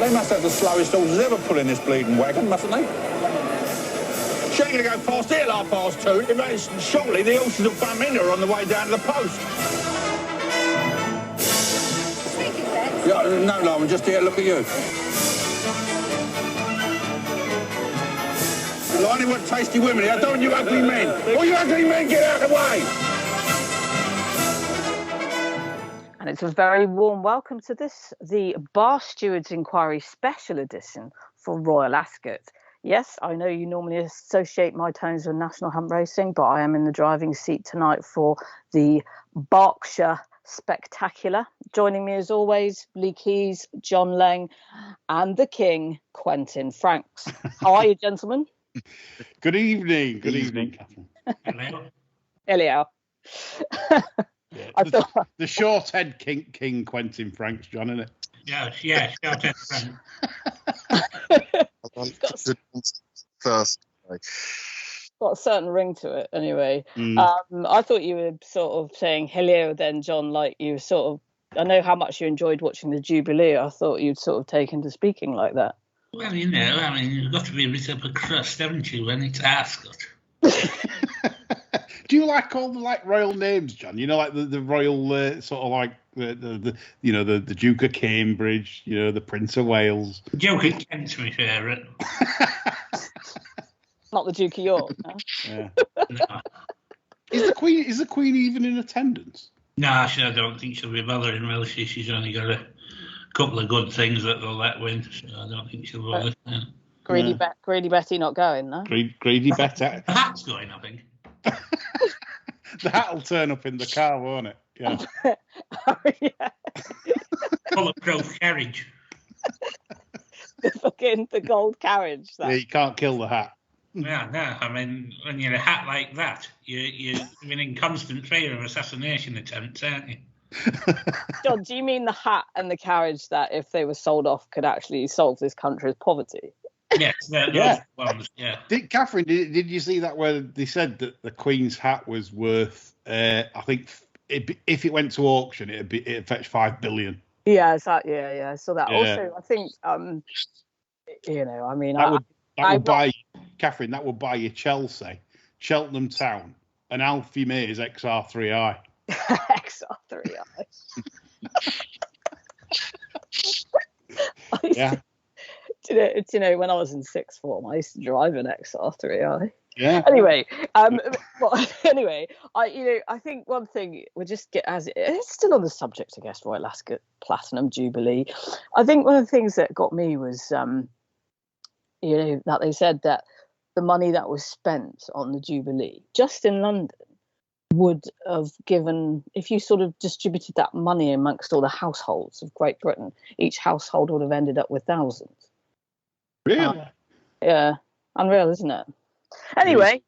They must have the slowest horses ever pulling this bleeding wagon, mustn't they? She ain't going to go past here like past 2. If it's, surely the horses will bump into her on the way down to the post. Yeah, no, I'm just here to look at you. Blimey, what tasty women here. Don't you ugly men. All you ugly men, get out of the way. And it's a very warm welcome to this, the Bar Stewards Inquiry Special Edition for Royal Ascot. Yes, I know you normally associate my tones with National Hunt Racing, but I am in the driving seat tonight for the Berkshire Spectacular. Joining me as always, Lee Keys, John Lang, and the King, Quentin Franks. How are you, gentlemen? Good evening. Good evening, Cathryn. Hello. Yeah, the short head King Quentin Franks, John, isn't it? Yeah, short head Frank. First. Got a certain ring to it, anyway. I thought you were sort of saying hello then, John, like you sort of. I know how much you enjoyed watching the Jubilee. I thought you'd sort of taken to speaking like that. Well, you know, I mean, you've got to be a bit of a crust, haven't you, when it's Ascot? Do you like all the royal names, John? You know, like the royal sort of like the Duke of Cambridge, you know, the Prince of Wales. Duke of Kent's my favourite. Not the Duke of York. No? Yeah. No. Is the Queen even in attendance? No, I don't think she'll be bothering, will she? She's only got a couple of good things that they'll let win, so I don't think she'll bother. Yeah. Greedy Betty not going, no? Greedy Betty. The hat's going, I think. The hat'll turn up in the car, won't it? Yeah. Oh, yeah. Bulletproof carriage. the gold carriage. That. Yeah, you can't kill the hat. Yeah, no, I mean, when you're a hat like that, you're in constant fear of assassination attempts, aren't you? John, do you mean the hat and the carriage that, if they were sold off, could actually solve this country's poverty? Yes, those ones, yeah. Cathryn, did you see that where they said that the Queen's hat was worth, I think, if it went to auction, it'd fetch $5 billion. Yeah, I saw that. Yeah. Also, I think, you know, I mean, that would buy Cathryn. That would buy you Chelsea, Cheltenham Town, and Alfie May's XR3i. XR3i. Yeah. Do you know, when I was in sixth form, I used to drive an XR3i. Yeah. Anyway, I think one thing we'll just get it's still on the subject, I guess, Royal Ascot Platinum Jubilee. I think one of the things that got me was, you know, that they said that the money that was spent on the Jubilee just in London would have given, if you sort of distributed that money amongst all the households of Great Britain, each household would have ended up with thousands. Really? Yeah, unreal, isn't it? Anyway,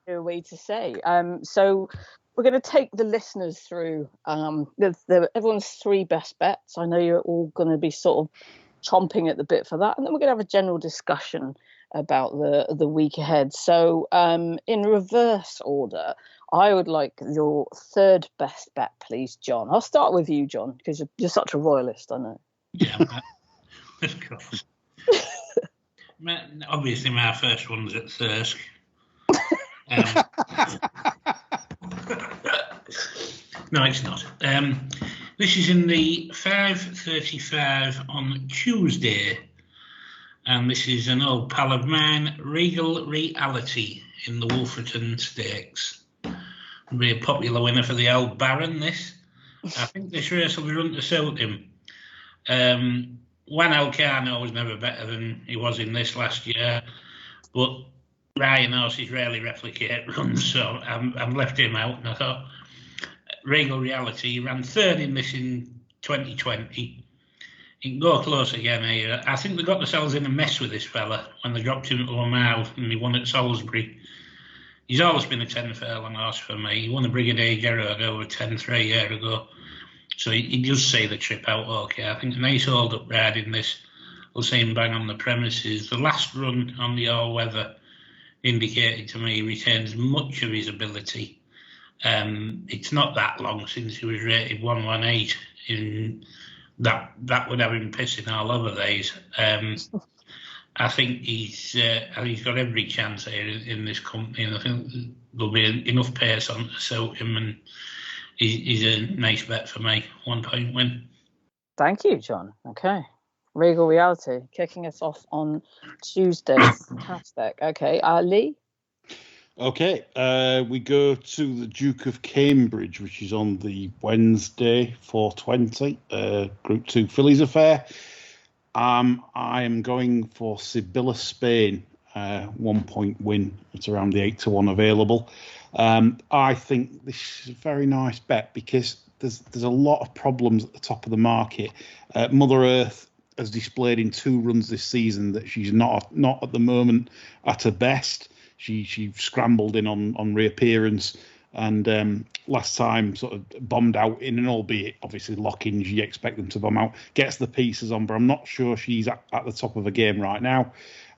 no way to say. So we're going to take the listeners through everyone's 3 best bets. I know you're all going to be sort of chomping at the bit for that, and then we're going to have a general discussion about the week ahead. So in reverse order, I would like your 3rd best bet, please, John. I'll start with you, John, because you're such a royalist, I know. Yeah, of course. Obviously, my first one's at Thirsk. No, it's not. This is in the 5:35 on Tuesday, and this is an old pal of mine, Regal Reality, in the Wolferton Stakes. It'll be a popular winner for the old Baron, this. I think this race will be run to suit him. Juan Elcano was never better than he was in this last year, but Ryan horses rarely replicate runs, so I've left him out. And I thought Regal Reality, he ran 3rd in this in 2020. He can go close again here. I think they got themselves in a mess with this fella when they dropped him to a mile and he won at Salisbury. He's always been a 10 furlong horse for me. He won a Brigadier Gerard over 10-3 a year ago. So he does see the trip out okay. I think a nice hold-up ride in this will see him bang on the premises. The last run on the all-weather indicated to me he retains much of his ability. It's not that long since he was rated 118 in that would have him pissing all over these. I think he's got every chance here in this company, and I think there'll be enough pace on to suit him, and he's a nice bet for me. 1 point win. Thank you, John. Okay. Regal Reality kicking us off on Tuesday. Fantastic. Okay, Lee? Okay, we go to the Duke of Cambridge, which is on the Wednesday, 4:20, Group 2 Fillies affair. I am going for Sibylla Spain, 1 point win. It's around the 8-1 available. I think this is a very nice bet because there's a lot of problems at the top of the market. Mother Earth has displayed in 2 runs this season that she's not at the moment at her best. She scrambled in on reappearance, and last time sort of bombed out in an, albeit obviously lock-ins, you expect them to bomb out, gets the pieces on, but I'm not sure she's at the top of the game right now.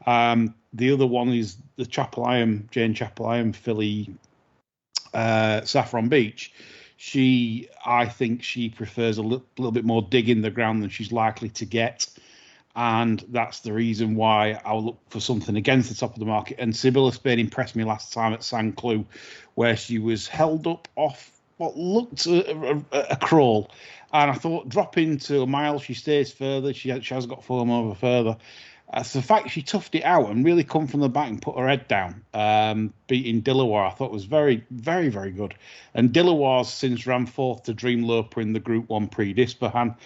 The other one is the Jane Chapel-Iron filly, Saffron Beach. I think she prefers a little bit more dig in the ground than she's likely to get. And that's the reason why I'll look for something against the top of the market. And Sibylla Spain impressed me last time at St. Cloud, where she was held up off what looked a crawl. And I thought, drop into a mile, she stays further. She has got form over further. So the fact she toughed it out and really come from the back and put her head down, beating Dillawar, I thought was very, very, very good. And Dillawar's since ran 4th to Dream Loper in the Group 1 Prix d'Ispahan.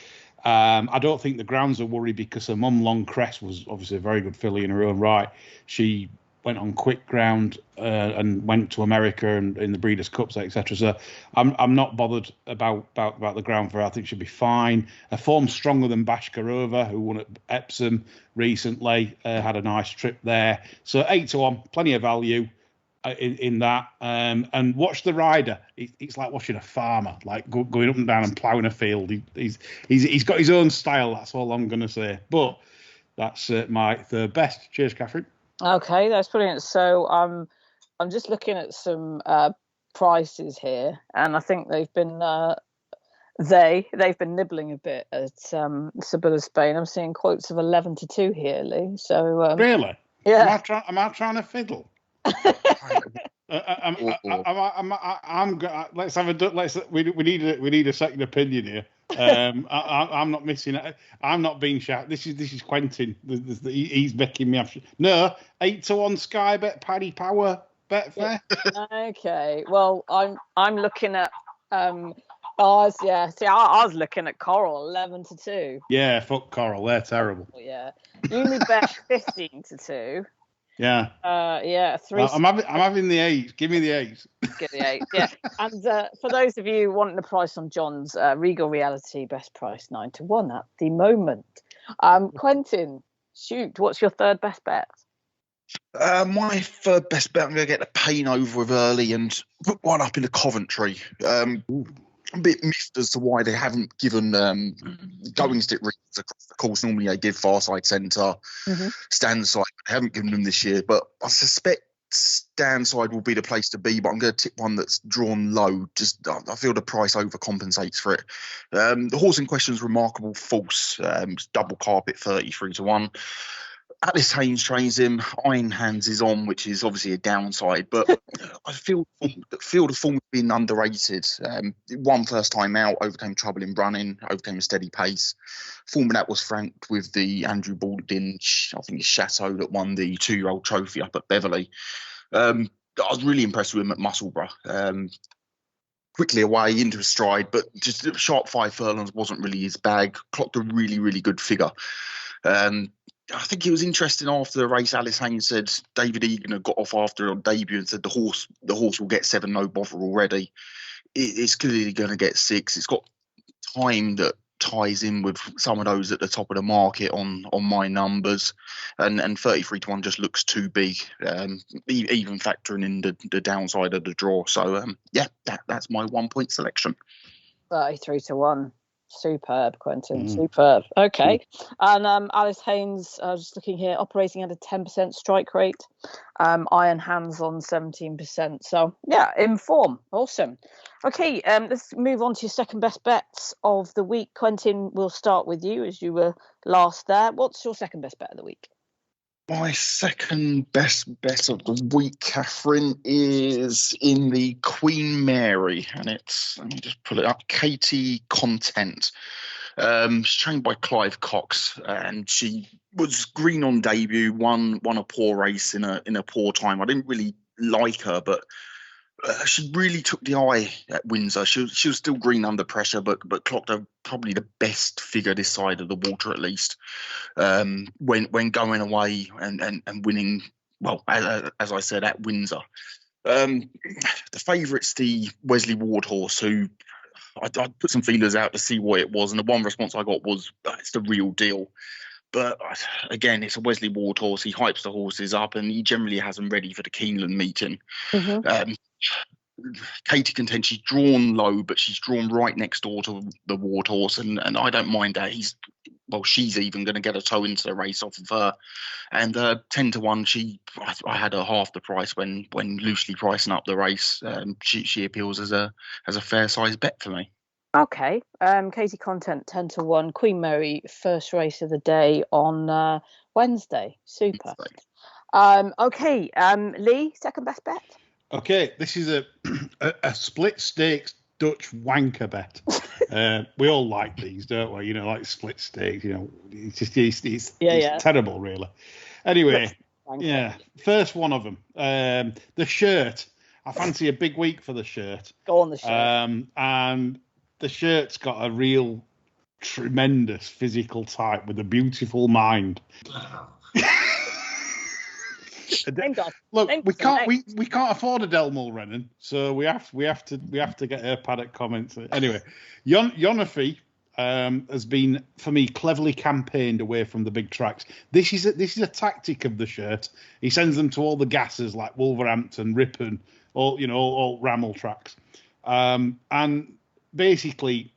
I don't think the grounds are worried because her mum Long Crest was obviously a very good filly in her own right. She went on quick ground and went to America and in the Breeders' Cups, etc. So I'm not bothered about the ground for her. I think she'll be fine. Her form's stronger than Bashkarova, who won at Epsom recently. Had a nice trip there. So 8-1, plenty of value in that. And watch the rider. It's like watching a farmer, like going up and down and ploughing a field. He's got his own style. That's all I'm going to say. But that's my third best. Cheers, Cathryn. Okay, that's brilliant. So I'm just looking at some prices here, and I think they've been nibbling a bit at Sibylla Spain. I'm seeing quotes of 11-2 here, Lee. So really, yeah. Am I trying to fiddle? Let's have a. We need a second opinion here. I'm not missing it. I'm not being shot. This is Quentin. He's making me up. No, 8-1 Sky Bet Paddy Power Betfair. Okay. Well, I'm looking at ours. Yeah. See, I was looking at Coral 11-2. Yeah, fuck Coral. They're terrible. Yeah. Unibet 15-2. Yeah. Yeah. 3. I'm having the 8. Give me the 8. Get the 8. Yeah. And for those of you wanting the price on John's Regal Reality, best price 9-1 at the moment. Quentin, shoot. What's your third best bet? My third best bet, I'm going to get the pain over with early and put one up in the Coventry. I'm a bit miffed as to why they haven't given going stick reasons across the course. Normally they give far side centre, stand side. They haven't given them this year, but I suspect stand side will be the place to be. But I'm going to tip one that's drawn low. Just I feel the price overcompensates for it. The horse in question is Remarkable False. Double carpet 33-1. Alice Haynes trains him. Iron Hands is on, which is obviously a downside, but I feel the form being underrated. One first time out, overcame trouble in running, overcame a steady pace. Form of that was franked with the Andrew Baldwin, I think it's Chateau, that won the 2-year-old trophy up at Beverley. I was really impressed with him at Musselburgh. Quickly away into a stride, but just a sharp 5 furlongs wasn't really his bag. Clocked a really, really good figure. I think it was interesting after the race. Alice Haynes said David Egan had got off after on debut and said the horse will get 7, no bother already. It's clearly going to get 6. It's got time that ties in with some of those at the top of the market on my numbers, and 33-1 just looks too big, even factoring in the downside of the draw. So yeah, that's my 1 point selection. 33-1. Superb, Quentin. Superb. Okay. And Alice Haynes, just looking here, operating at a 10% strike rate. Iron Hands on 17%. So, yeah, in form. Awesome. Okay, let's move on to your second best bets of the week. Quentin, we'll start with you as you were last there. What's your second best bet of the week? My second best bet of the week, Cathryn, is in the Queen Mary, and it's, let me just pull it up, Katie Content. She's trained by Clive Cox, and she was green on debut, won a poor race in a poor time. I didn't really like her, but she really took the eye at Windsor. She was still green under pressure, but clocked probably the best figure this side of the water, at least. When going away and winning, well, as I said, at Windsor. The favourite's the Wesley Ward horse, who I put some feelers out to see what it was, and the one response I got was, it's the real deal. But again, it's a Wesley Ward horse. He hypes the horses up, and he generally has them ready for the Keeneland meeting. Katie Content, she's drawn low, but she's drawn right next door to the Ward horse, and I don't mind that. She's even going to get a toe into the race off of her. And 10-1, I had her half the price when loosely pricing up the race. She appeals as a fair size bet for me. Okay, Katie Content 10-1, Queen Mary, first race of the day on Wednesday. Super. Okay, Lee, second best bet. Okay, this is a split stakes Dutch wanker bet. We all like these, don't we? Like split stakes. It's terrible, really. Anyway, first one of them. The shirt. I fancy a big week for the shirt. Go on the shirt. And the shirt's got a real tremendous physical type with a beautiful mind. Look, we can't afford a Del Mulrennan, so we have to get her paddock comments. Anyway, Yonafi has been, for me, cleverly campaigned away from the big tracks. This is a tactic of the shirt. He sends them to all the gassers like Wolverhampton, Ripon, all Rammel tracks, and basically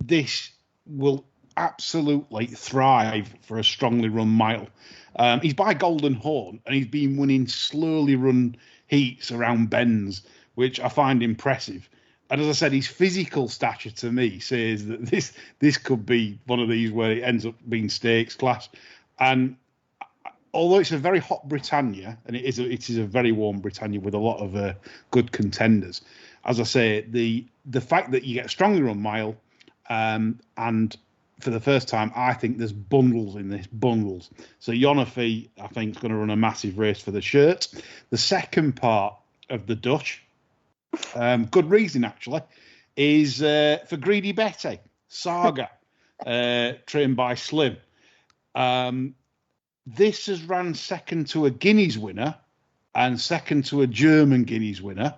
this will absolutely thrive for a strongly run mile. He's by Golden Horn, and he's been winning slowly run heats around bends, which I find impressive. And as I said, his physical stature to me says that this could be one of these where it ends up being stakes class. And although it's a very hot Britannia, and it is a very warm Britannia with a lot of good contenders, as I say, the fact that you get a strongly run mile, and for the first time, I think there's bundles in this, bundles. So Yonafi, I think, is going to run a massive race for the shirt. The second part of the Dutch, good reason actually, is for Greedy Betty, Saga, trained by Slim. This has ran second to a Guineas winner and second to a German Guineas winner.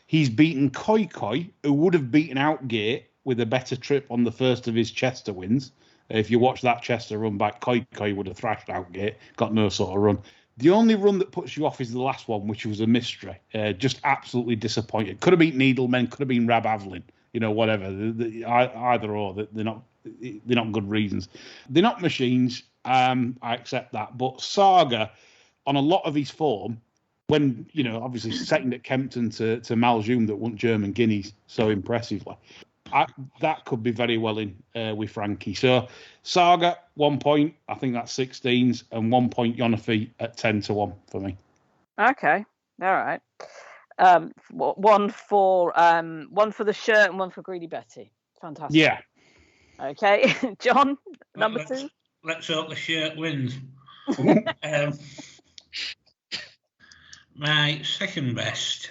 He's beaten Koi Koi, who would have beaten Outgate with a better trip on the first of his Chester wins. If you watch that Chester run back, Koi Koi would have thrashed Outgate, got no sort of run. The only run that puts you off is the last one, which was a mystery. Just absolutely disappointed. Could have been Needlemen, could have been Rab Avlin, whatever. Either or, they're not good reasons. They're not machines. I accept that. But Saga, on a lot of his form, when, obviously second at Kempton to Maljoom that won German Guineas so impressively, that could be very well in with Frankie. So Saga, 1 point. I think that's 16s, and 1 point Yonafi at 10-1 for me. Okay, all right. One for the shirt and one for Greedy Betty. Fantastic. Yeah. Okay, John, number 2. Let's hope the shirt wins. My second best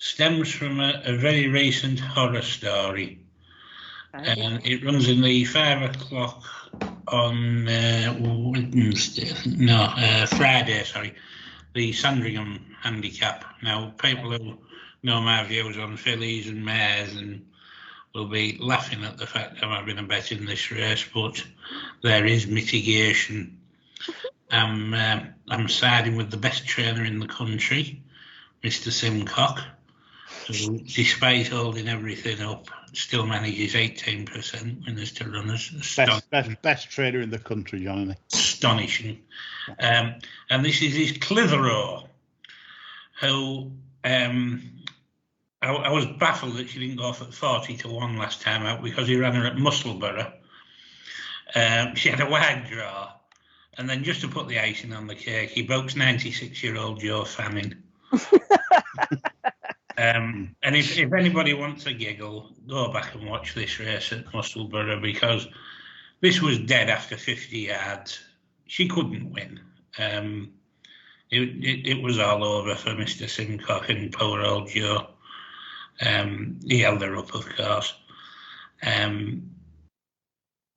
stems from a very recent horror story. And it runs in the 5 o'clock on Friday, the Sandringham handicap. Now, people who know my views on fillies and mares and will be laughing at the fact I'm having a bet in this race, but there is mitigation. I'm siding with the best trainer in the country, Mr. Simcock. who, despite holding everything up, still manages 18% winners to runners. Best trader in the country, John, isn't he? Astonishing. And this is his Clitheroe, who I was baffled that she didn't go off at 40-1 last time out, because he ran her at Musselburgh. She had a wide draw, and then just to put the icing on the cake, he broke 96-year-old Joe Fanning. And if anybody wants a giggle, go back and watch this race at Musselburgh, because this was dead after 50 yards. She couldn't win. It was all over for Mr. Simcock and poor old Joe. He held her up, of course.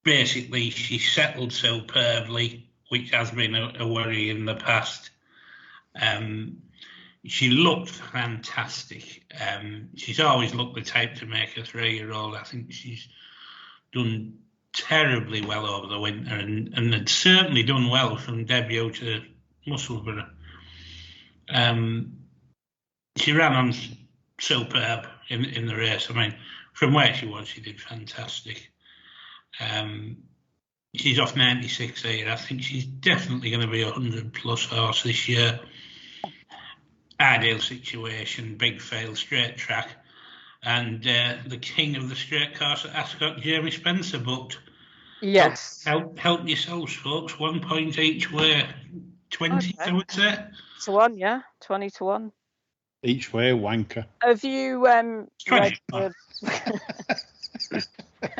Basically, she settled superbly, which has been a worry in the past. She looked fantastic. She's always looked the type to make a 3-year-old. I think she's done terribly well over the winter, and had certainly done well from debut to Musselburgh. She ran on superb in the race. I mean, from where she was, she did fantastic. She's off 96 here. I think she's definitely going to be a 100+ horse this year. Ideal situation, big fail, straight track, and the king of the straight course at Ascot, Jamie Spencer, booked. Yes. Help yourselves, folks. 1 point each way. 20, okay. I would say. To 1, yeah. 20-1. Each way, wanker. Have you read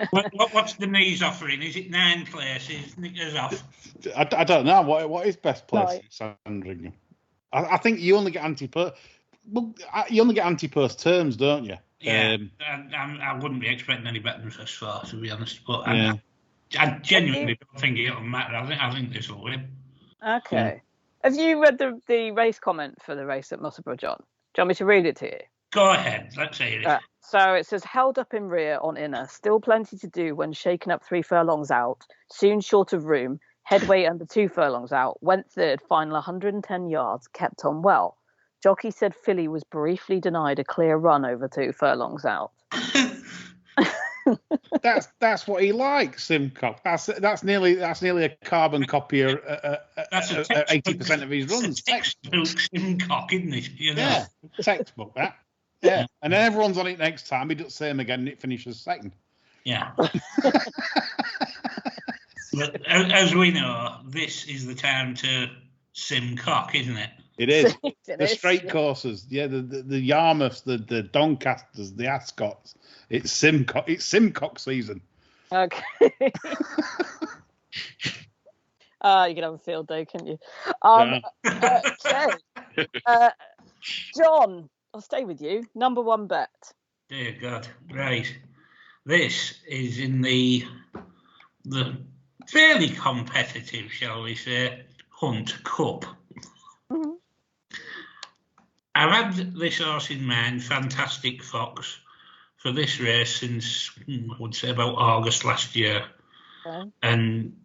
What's the knees offering? Is it 9 places? Knickers off. I don't know. What is best place in Sandringham? I think you only get anti-purse. Well, you only get anti-purse terms, don't you? Yeah, I wouldn't be expecting any better than first 4, to be honest. But I genuinely don't think it'll matter. I think this will win. Okay. Yeah. Have you read the race comment for the race at Musselburgh, John? Do you want me to read it to you? Go ahead. Let's hear it. So it says, held up in rear on inner, still plenty to do when shaken up 3 furlongs out, soon short of room. Headway under 2 furlongs out, went third, final 110 yards, kept on well. Jockey said filly was briefly denied a clear run over 2 furlongs out. That's what he likes, Simcock. That's nearly a carbon copy of 80% of his runs. Textbook Simcock, isn't it? You know? Yeah, textbook that. Yeah, and then everyone's on it next time. He does the same again, and it finishes second. Yeah. But as we know, this is the time to Simcock, isn't it? It is. The straight courses, the Yarmouths, the Doncasters, the Ascots. It's Simcock. It's Simcock season. Okay. You can have a field day, can't you? Okay. John, I'll stay with you. Number 1 bet. Dear God. Right. This is in the fairly competitive, shall we say, Hunt Cup. Mm-hmm. I've had this horse in mind, Fantastic Fox, for this race since, I would say, about August last year. Okay. And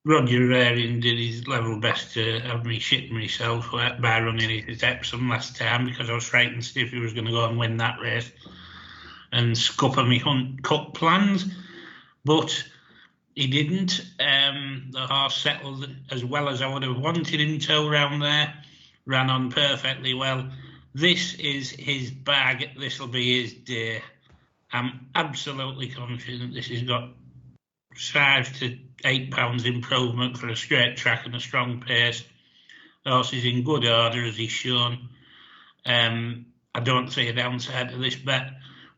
Roger Raring did his level best to have me shit myself by running it at Epsom last time, because I was frightened stiff he was going to go and win that race and scupper me Hunt Cup plans. But he didn't. The horse settled as well as I would have wanted him to around there. Ran on perfectly well. This is his bag. This will be his day. I'm absolutely confident this has got 5 to 8 pounds improvement for a straight track and a strong pace. The horse is in good order, as he's shown. I don't see a downside to this bet.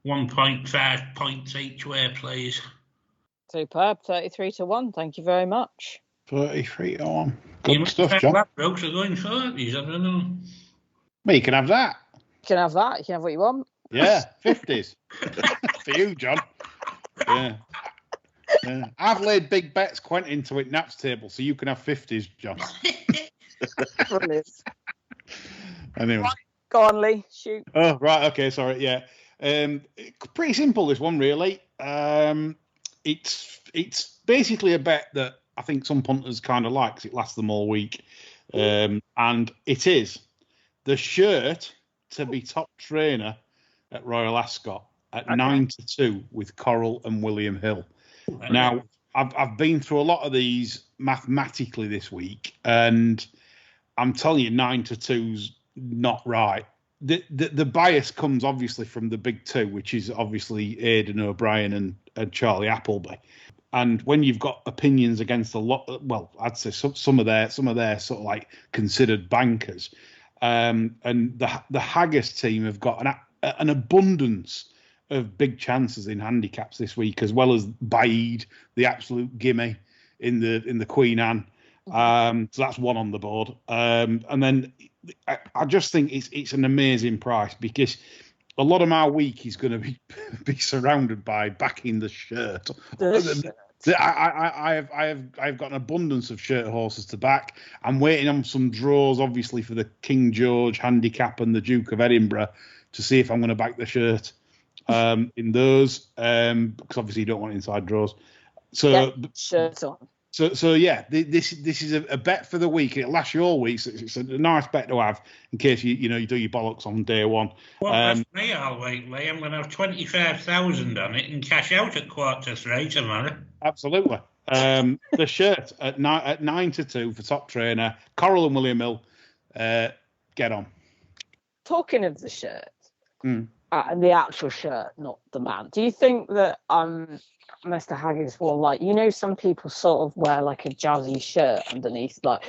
1.5 points each way, please. Superb. 33-1. Thank you very much. 33-1. Good stuff, John. Ladbrokes are going 40s. I don't know. Well, you can have that. You can have that. You can have what you want. Yeah, 50s. For you, John. Yeah. I've laid big bets, Quentin, to it Nap's table, so you can have 50s, John. Brilliant. Anyway. Right, go on, Lee. Shoot. Oh, right. Okay, sorry. Yeah. Pretty simple, this one, really. It's basically a bet that I think some punters kind of like, 'cause it lasts them all week. And it is the shirt to be top trainer at Royal Ascot at 9-2 with Coral and William Hill. Now, I've been through a lot of these mathematically this week, and I'm telling you, 9-2's not right. The bias comes obviously from the big two, which is obviously Aidan O'Brien and Charlie Appleby. And when you've got opinions against a lot, well, I'd say some of their sort of like considered bankers, and the Haggis team have got an abundance of big chances in handicaps this week, as well as Bide, the absolute gimme in the Queen Anne. So that's one on the board. And then I just think it's an amazing price, because a lot of my week is going to be surrounded by backing the shirt. I've got an abundance of shirt horses to back. I'm waiting on some draws, obviously, for the King George handicap and the Duke of Edinburgh to see if I'm going to back the shirt in those, because obviously you don't want inside draws. So shirt on. So yeah, this is a bet for the week. It lasts you all week. So it's a nice bet to have in case you do your bollocks on day one. Well, that's me all week, Lee. I'm going to have 25,000 on it and cash out at 2:45 tomorrow. Absolutely. The shirt at 9-2 for top trainer Coral and William Hill. Get on. Talking of the shirt and the actual shirt, not the man. Do you think that Mr. Haggis will, some people sort of wear like a jazzy shirt underneath, to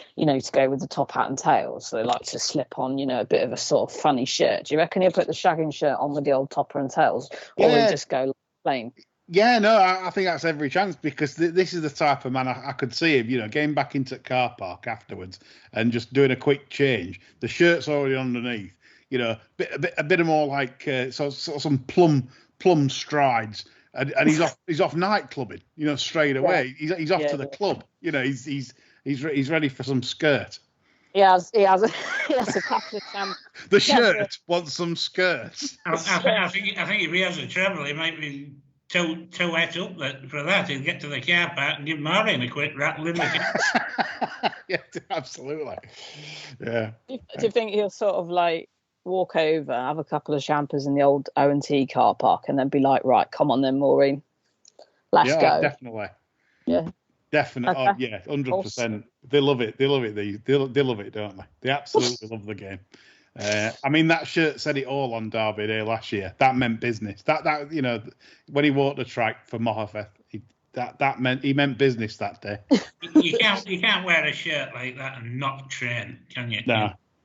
go with the top hat and tails. So they like to slip on, a bit of a sort of funny shirt. Do you reckon he'll put the shagging shirt on with the old topper and tails, or will he just go plain? Yeah, no, I think that's every chance, because this is the type of man I could see him, getting back into the car park afterwards and just doing a quick change. The shirt's already underneath, a bit of more like some plum strides. And he's off night clubbing, straight away. Yeah. He's off to the club. He's ready for some skirt. He has a couple of champs. The shirt wants some skirts. I think if he has a travel, he might be too wet up for that. He'll get to the car park and give Maureen a quick rattle in the car. Yeah, absolutely. Yeah. Do you think he'll sort of walk over, have a couple of champers in the old O&T car park, and then be like, right, come on then, Maureen, let's go. Definitely. Yeah. Definitely. Okay. Oh, yeah, 100%. They love it. They love it. They love it, don't they? They absolutely love the game. That shirt said it all on Derby Day last year. That meant business. That when he walked the track for Mohafeth, he meant business that day. You can't wear a shirt like that and not train, can you?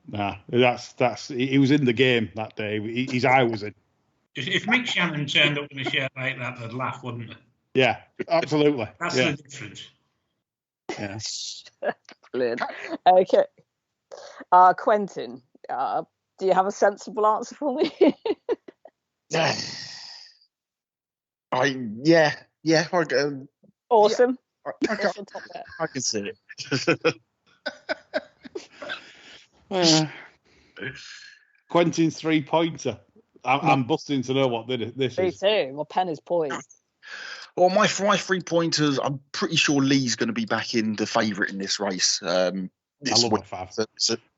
Nah, that's he was in the game that day. His eye was in. If Mick Shannon turned up in a shirt like that, they'd laugh, wouldn't they? Yeah, absolutely. That's the difference. Yeah. Brilliant. Okay. Quentin, do you have a sensible answer for me? Yeah. Awesome. I can see it. Quentin's 3-pointer. I'm busting to know what this is. Me too. My pen is poised. Well, my 3-pointers, I'm pretty sure Lee's going to be back in the favourite in this race. I love my fav.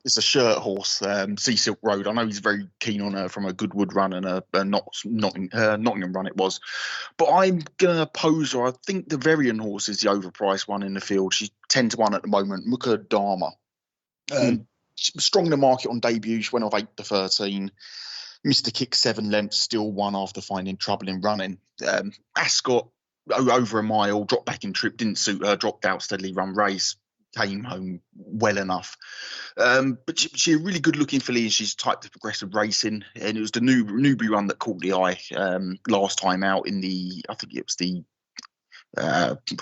It's a shirt horse, Sea Silk Road. I know he's very keen on her from a Goodwood run and a Nottingham run it was. But I'm going to oppose her. I think the Varian horse is the overpriced one in the field. She's 10-1 at the moment, Mukha Dharma. Strong in the market on debut. She went off 8-13. Mr. Kick 7 lengths, still won after finding trouble in running. Ascot, over a mile, dropped back in trip, didn't suit her, dropped out, steadily run race, came home well enough. But she's a really good looking filly, and she's typed of progressive racing. And it was the Newbury run that caught the eye last time out in I think it was the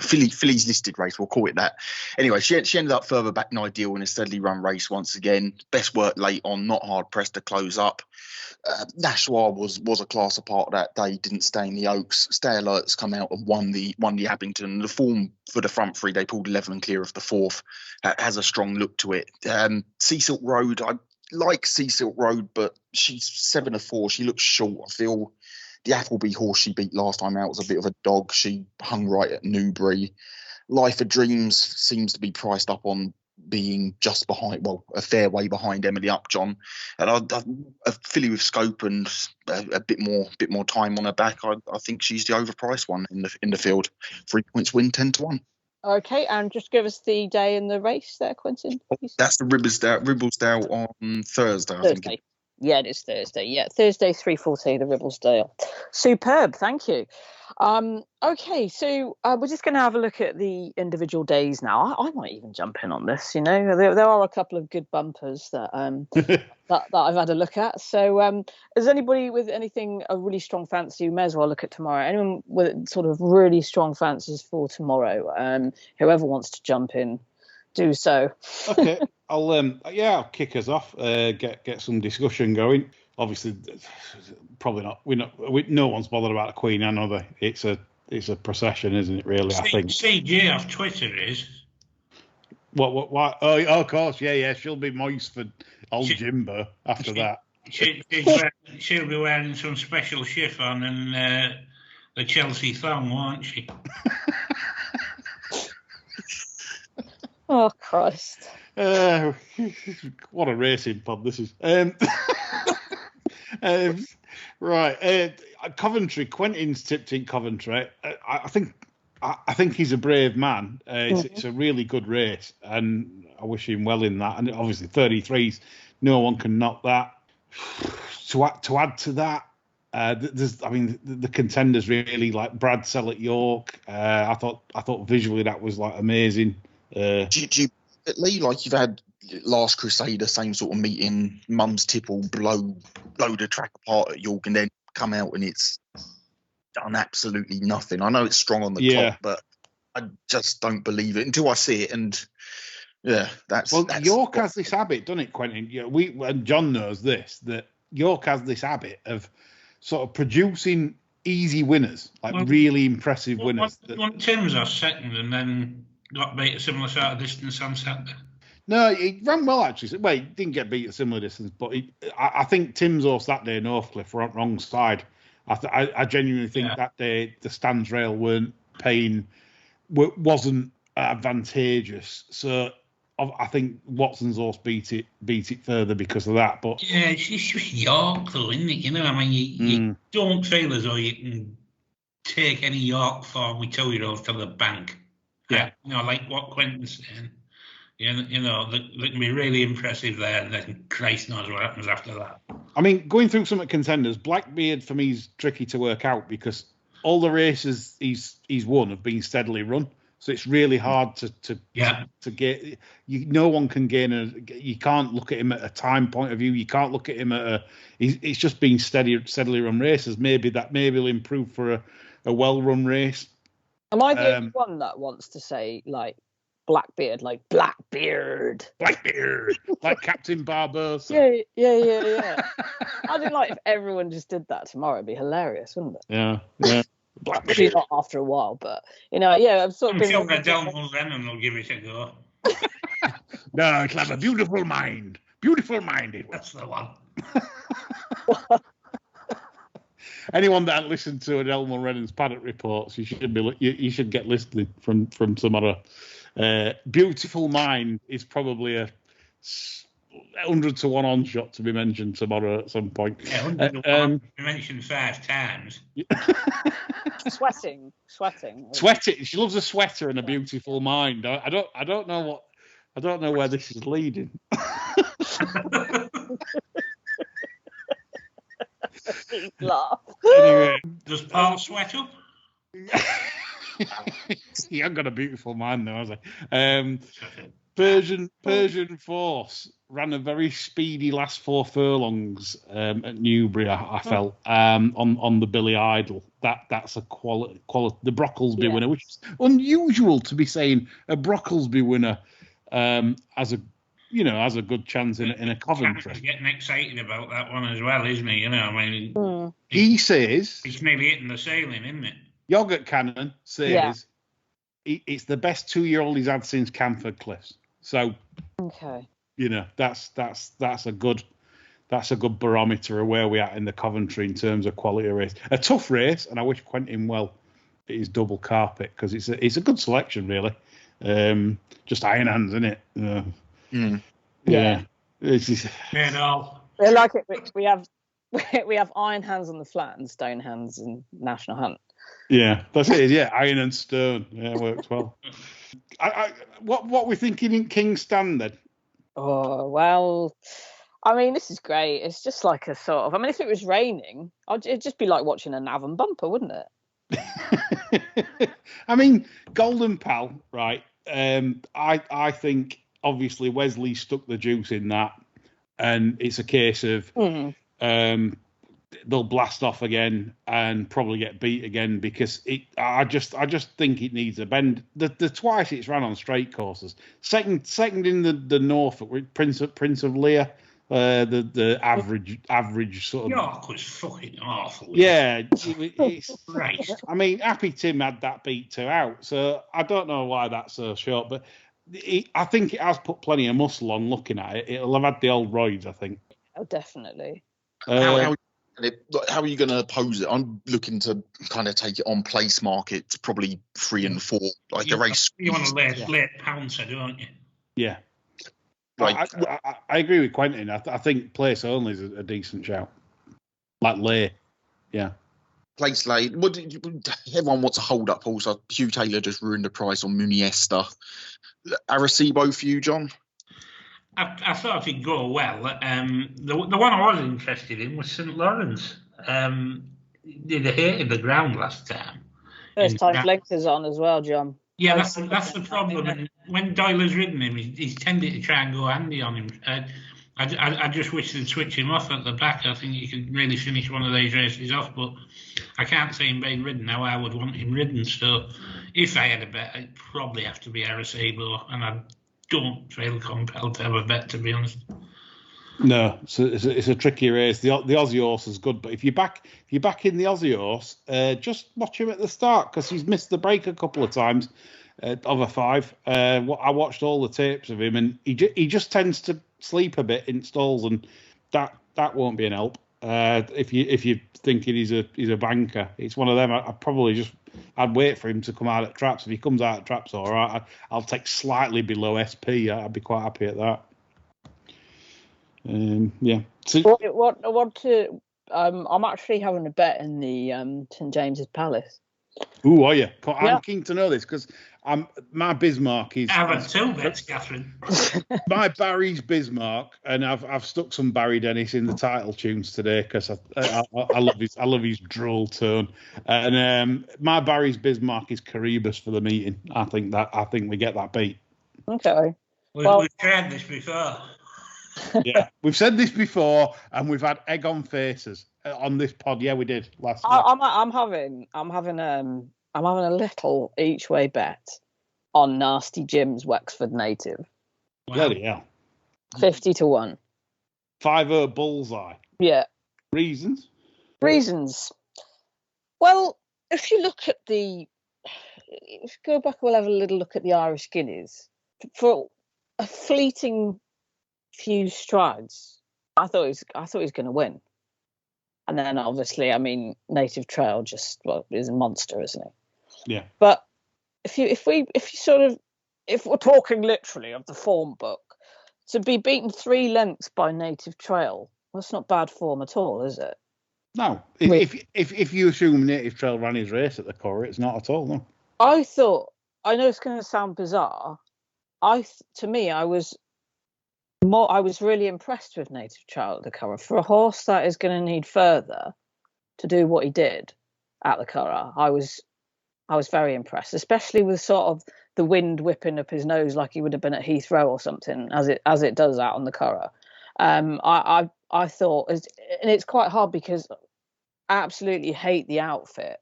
Phillies listed race, we'll call it that. Anyway, she ended up further back than ideal in a steadily run race once again. Best work late on, not hard pressed to close up. Nashua was a class apart that day, didn't stay in the Oaks. Stay Alert's come out and won the Abington. The form for the front three, they pulled 11 and clear of the fourth, has a strong look to it. Sea Silk Road, I like Sea Silk Road, but she's 7-4. She looks short. I feel the Appleby horse she beat last time out was a bit of a dog. She hung right at Newbury. Life of Dreams seems to be priced up on being just behind, well, a fair way behind Emily Upjohn, and a filly with scope and a bit more time on her back. I think she's the overpriced one in the field. 3 points win, 10-1. Okay, and just give us the day in the race there, Quentin. That's the Ribblesdale on Thursday, I Thursday. think. Yeah, it is Thursday. Yeah, Thursday, 3:40, the Ribblesdale. Superb, thank you. Okay, so we're just going to have a look at the individual days now. I might even jump in on this. You know, there are a couple of good bumpers that that I've had a look at. So, is anybody with anything a really strong fancy? You may as well look at tomorrow. Anyone with sort of really strong fancies for tomorrow? Whoever wants to jump in, do so. Okay, I'll kick us off. Get some discussion going. Obviously, probably not. No one's bothered about the Queen Anne, are they? It's a procession, isn't it? Really, I think. CJ off Twitter is. What? Why? Oh, of course, yeah. She'll be moist for old Jimbo after that. She'll be wearing some special chiffon and the Chelsea thong, won't she? Oh, Christ. What a racing pod this is. Right. Coventry, Quentin's tipped in Coventry. I think he's a brave man. It's a really good race, and I wish him well in that. And obviously 33s, no one can knock that. To add to that, the contenders really, like Brad Sell at York. I thought visually that was like amazing. Do you Lee, like you've had Last Crusader, same sort of meeting, Mum's Tipple blow the track apart at York and then come out and it's done absolutely nothing. I know it's strong on the top, but I just don't believe it until I see it. And that's York has this habit, doesn't it, Quentin? Yeah, and John knows this, that York has this habit of sort of producing easy winners, like really impressive winners. Tim's our second and then got beat a similar sort of distance on Saturday. No, he ran well actually. Well, he didn't get beat a similar distance, but I think Tim's horse that day, Northcliffe, were on the wrong side. I genuinely think that day the stands rail wasn't advantageous. So I think Watson's horse beat it further because of that. But yeah, it's just York though, isn't it? You know, I mean, you don't feel as though you can take any York form with 2-year-olds to the bank. Yeah, like what Quentin's saying. You know, they can be really impressive there, and then Christ knows what happens after that. I mean, going through some of the contenders, Blackbeard for me is tricky to work out because all the races he's won have been steadily run, so it's really hard to get. No one can gain you can't look at him at a time point of view. You can't look at him at it's just been steadily run races. Maybe will improve for a well-run race. Am I the only one that wants to say like Blackbeard, like Blackbeard, like Captain Barbosa? Yeah. I think like if everyone just did that tomorrow, it'd be hilarious, wouldn't it? Yeah. Blackbeard. Not after a while, but I've sort of been. I'm sure that Delmos Lennon will give it a go. No, it'll have a beautiful mind. Beautiful mind, it was. That's the one. Anyone that listened to Elmer Rennan's paddock reports, you should get listening from tomorrow. Beautiful Mind is probably a 100 to 1 on shot to be mentioned tomorrow at some point. Yeah, 100 to 1. You mentioned 5 times. Sweating. She loves a sweater and a beautiful mind. I don't know where this is leading. Laugh. Anyway, does Paul sweat up? He ain't got a beautiful mind though, has he? Persian Force ran a very speedy last 4 furlongs at Newbury. I felt on the Billy Idol. That's a quality. The Brocklesby winner, which is unusual to be saying a Brocklesby winner as a good chance in a Coventry. He's getting excited about that one as well, isn't he? You know, I mean, he says he's nearly hitting the ceiling, isn't it? Yogurt Cannon says it's the best 2-year-old he's had since Camford Cliffs. So, that's a good barometer of where we're at in the Coventry in terms of quality of race. A tough race, and I wish Quentin well at his double carpet because it's a good selection really. Just iron hands, isn't it? Yeah. It's just, no. They like it. We have iron hands on the flat and stone hands in National Hunt. yeah, that's it. Yeah, iron and stone. Yeah, it works well. What we're thinking in King's Stand then? Oh, well, I mean, this is great. It's just like a sort of, I mean, if it was raining, it'd just be like watching a Navan bumper, wouldn't it? I mean, Golden Pal, right? I think obviously Wesley stuck the juice in that, and it's a case of they'll blast off again and probably get beat again because I just think it needs a bend. The twice it's ran on straight courses, second in the Norfolk with Prince of Lear. The average sort of York was fucking awful. Yeah, it's right. I mean, Happy Tim had that beat 2 out, so I don't know why that's so short, but I think it has put plenty of muscle on. Looking at it, it'll have had the old roids, I think. Oh, definitely. How are you going to oppose it? I'm looking to kind of take it on place markets, probably 3 and 4, like the race. You want a late pouncer, don't you? Yeah. Like, I agree with Quentin. I think place only is a decent shout. Like lay. Yeah. Place late. Everyone wants a hold up also. Hugh Taylor just ruined the price on Muniesta. Arecibo for you, John? I thought it'd go well. The one I was interested in was St Lawrence. They hated the ground last time. First time blinkers on as well, John. Yeah, that's the problem. And when Doyle's ridden him, he's tended to try and go handy on him. I just wish they'd switch him off at the back. I think he could really finish one of these races off, but I can't see him being ridden how I would want him ridden. So if I had a bet, it'd probably have to be Arecibo, and I don't feel compelled to have a bet, to be honest. No, so it's a tricky race. The Aussie horse is good, but if you're back in the Aussie horse, just watch him at the start because he's missed the break a couple of times of a 5. I watched all the tapes of him, and he just tends to sleep a bit in stalls, and that won't be an help. If you're thinking he's a banker, it's one of them. I'd wait for him to come out at traps. If he comes out at traps, all right, I'll take slightly below SP. I'd be quite happy at that. Yeah. So, I'm actually having a bet in the St James's Palace. Ooh, are you? I'm keen to know this because my Bismarck is. I have had 2 bets, Cathryn. My Barry's Bismarck, and I've stuck some Barry Dennis in the title tunes today because I love his droll tone. And my Barry's Bismarck is Caribus for the meeting. I think we get that beat. Okay. We've tried this before. Yeah, we've said this before, and we've had egg on faces on this pod. Yeah, we did last week. I'm having a little each way bet on Nasty Jim's Wexford native. Wow. Bloody hell. 50 to 1. 5-0 bullseye. Yeah. Reasons. Well, if you go back, we'll have a little look at the Irish Guineas. For a fleeting few strides, I thought he was going to win, and then obviously, I mean, Native Trail is a monster, isn't he? Yeah. But if we're talking literally of the form book, to be beaten 3 lengths by Native Trail, that's not bad form at all, is it? No. If you assume Native Trail ran his race at the Curragh, it's not at all. No. I know it's going to sound bizarre. I was really impressed with Native Trail at the Curragh. For a horse that is going to need further to do what he did at the Curragh, I was very impressed, especially with sort of the wind whipping up his nose like he would have been at Heathrow or something, as it does out on the Curragh. I thought, and it's quite hard because I absolutely hate the outfit,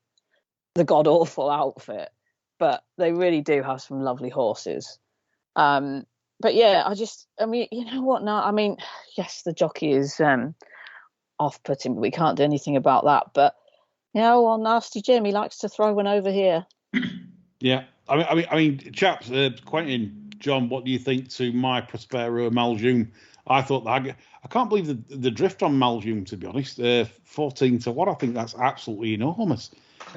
the god awful outfit, but they really do have some lovely horses. But yeah, I mean, you know what? No, I mean, yes, the jockey is off-putting, but we can't do anything about that. But Nasty Jim, he likes to throw one over here. Yeah, I mean, chaps, Quentin, John, what do you think to my Prospero Maljoum? I thought I can't believe the drift on Maljoum, to be honest. 14 to 1, I think that's absolutely enormous.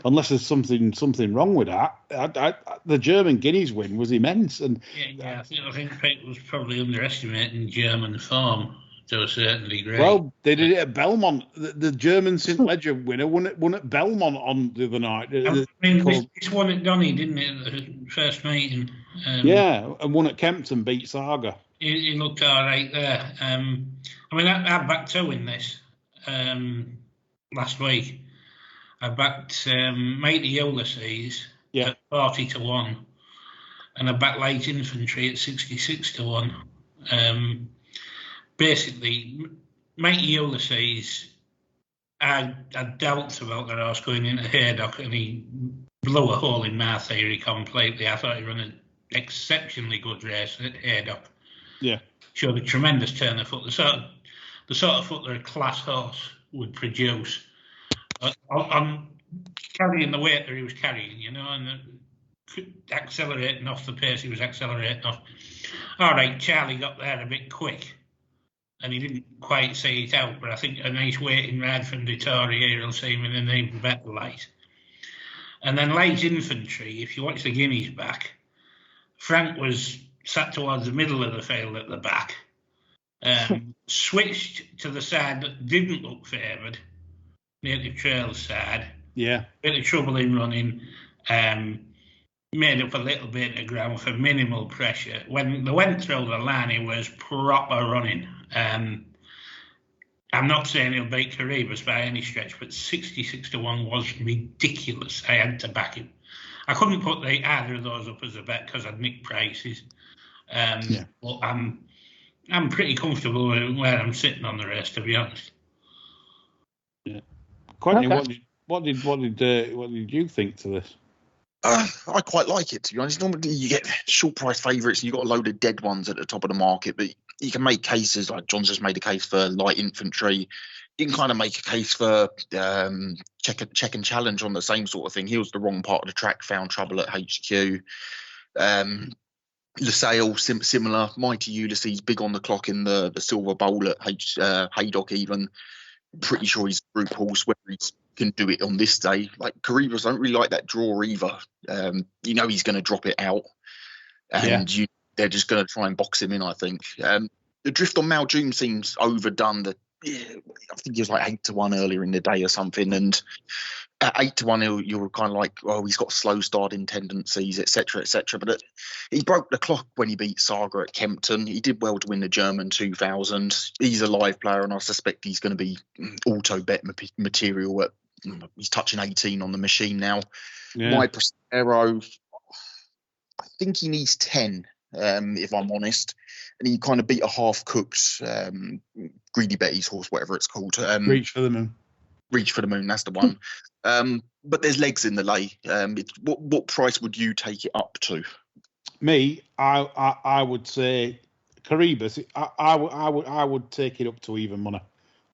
unless there's something wrong with that. The German Guineas win was immense, and I think people was probably underestimating German form to a certain degree. Well, they did it at Belmont. The German St. Ledger winner won at Belmont on the other night. This won at Donny, didn't it? The first meeting. And won at Kempton, beat Saga. He looked all right there. I backed two in this last week. I backed Mighty Ulysses at 40-1, and I backed Light Infantry at 66-1. Basically, Mighty Ulysses, I doubts about the horse going into Haydock, and he blew a hole in my theory completely. I thought he ran an exceptionally good race at Haydock. Yeah. Showed a tremendous turn of foot. The sort of foot that a class horse would produce. I'm carrying the weight that he was carrying, and accelerating off the pace he was accelerating off. All right, Charlie got there a bit quick, and he didn't quite see it out, but I think a nice waiting ride from Dettori here will see him in an even better light. And then Light Infantry, if you watch the Guineas back, Frank was sat towards the middle of the field at the back, switched to the side that didn't look favoured, Native Trails side. Yeah. Bit of trouble in running, made up a little bit of ground for minimal pressure. When they went through the line, he was proper running. I'm not saying he'll beat Caribas by any stretch, but 66-1 was ridiculous. I had to back him. I couldn't put either of those up as a bet because I'd nicked prices. But I'm pretty comfortable with where I'm sitting on the race, to be honest. Yeah. Quentin, what did you think to this? I quite like it, to be honest. Normally you get short price favourites and you've got a load of dead ones at the top of the market, but you can make cases, like John's just made a case for Light Infantry. You can kind of make a case for check and challenge on the same sort of thing. He was the wrong part of the track, found trouble at HQ. LaSalle, similar. Mighty Ulysses, big on the clock in the Silver Bowl at Haydock even. Pretty sure he's a group horse, whether he can do it on this day. Like, Caribas don't really like that draw either. He's going to drop it out. And they're just going to try and box him in, I think. The drift on Maljoom seems overdone. I think he was like 8-1 earlier in the day or something. And at 8-1, you're kind of like, oh, he's got slow starting tendencies, etc., etc. But he broke the clock when he beat Saga at Kempton. He did well to win the German 2000. He's a live player, and I suspect he's going to be auto bet material. He's touching 18 on the machine now. Yeah. My Prosero, I think he needs 10, if I'm honest. And he kind of beat a half-cooked Greedy Betty's horse, whatever it's called. Reach for the Moon. Reach for the Moon, that's the one. But there's legs in the lay. What price would you take it up to? Me, I would say Caribas. I would take it up to even money,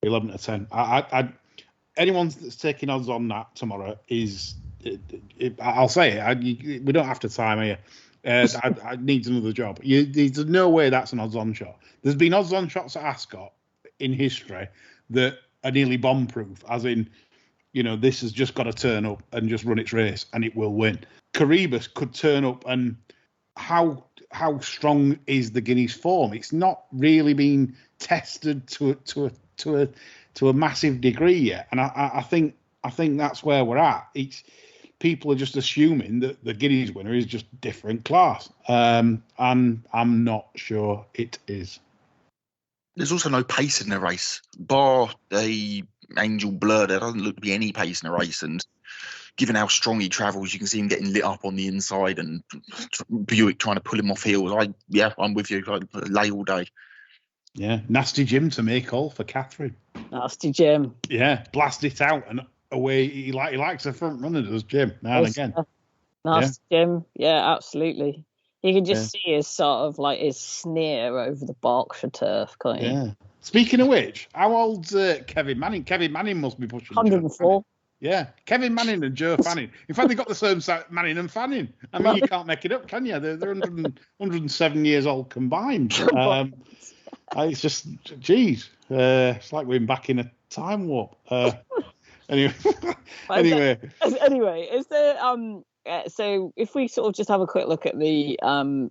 11 to 10. Anyone that's taking odds on that tomorrow is, I'll say it. We don't have to time here. I need another job. There's no way that's an odds-on shot. There's been odds-on shots at Ascot in history that are nearly bomb-proof, as in, this has just got to turn up and just run its race, and it will win. Caribas could turn up, and how strong is the Guineas form? It's not really been tested to a massive degree yet, and I think that's where we're at. People are just assuming that the Guineas winner is just different class. And I'm not sure it is. There's also no pace in the race. Bar the Angel Blur, there doesn't look to be any pace in the race. And given how strong he travels, you can see him getting lit up on the inside and Buick trying to pull him off heels. I'm with you. I lay all day. Yeah, Nasty Jim to make all for Cathryn. Nasty Jim. Yeah, blast it out and away. He likes a front runner, does Jim, now and again. Nasty Jim, yeah, absolutely. You can just see his sort of like his sneer over the Berkshire turf, can't you? Yeah. Speaking of which, how old's Kevin Manning? Kevin Manning must be pushing 104. Yeah, Kevin Manning and Joe Fanning. In fact, they got the same Manning and Fanning. I mean, you can't make it up, can you? They're 107 years old combined. It's just, geez, it's like we're back in a time warp. Anyway, anyway, is there so if we sort of just have a quick look at the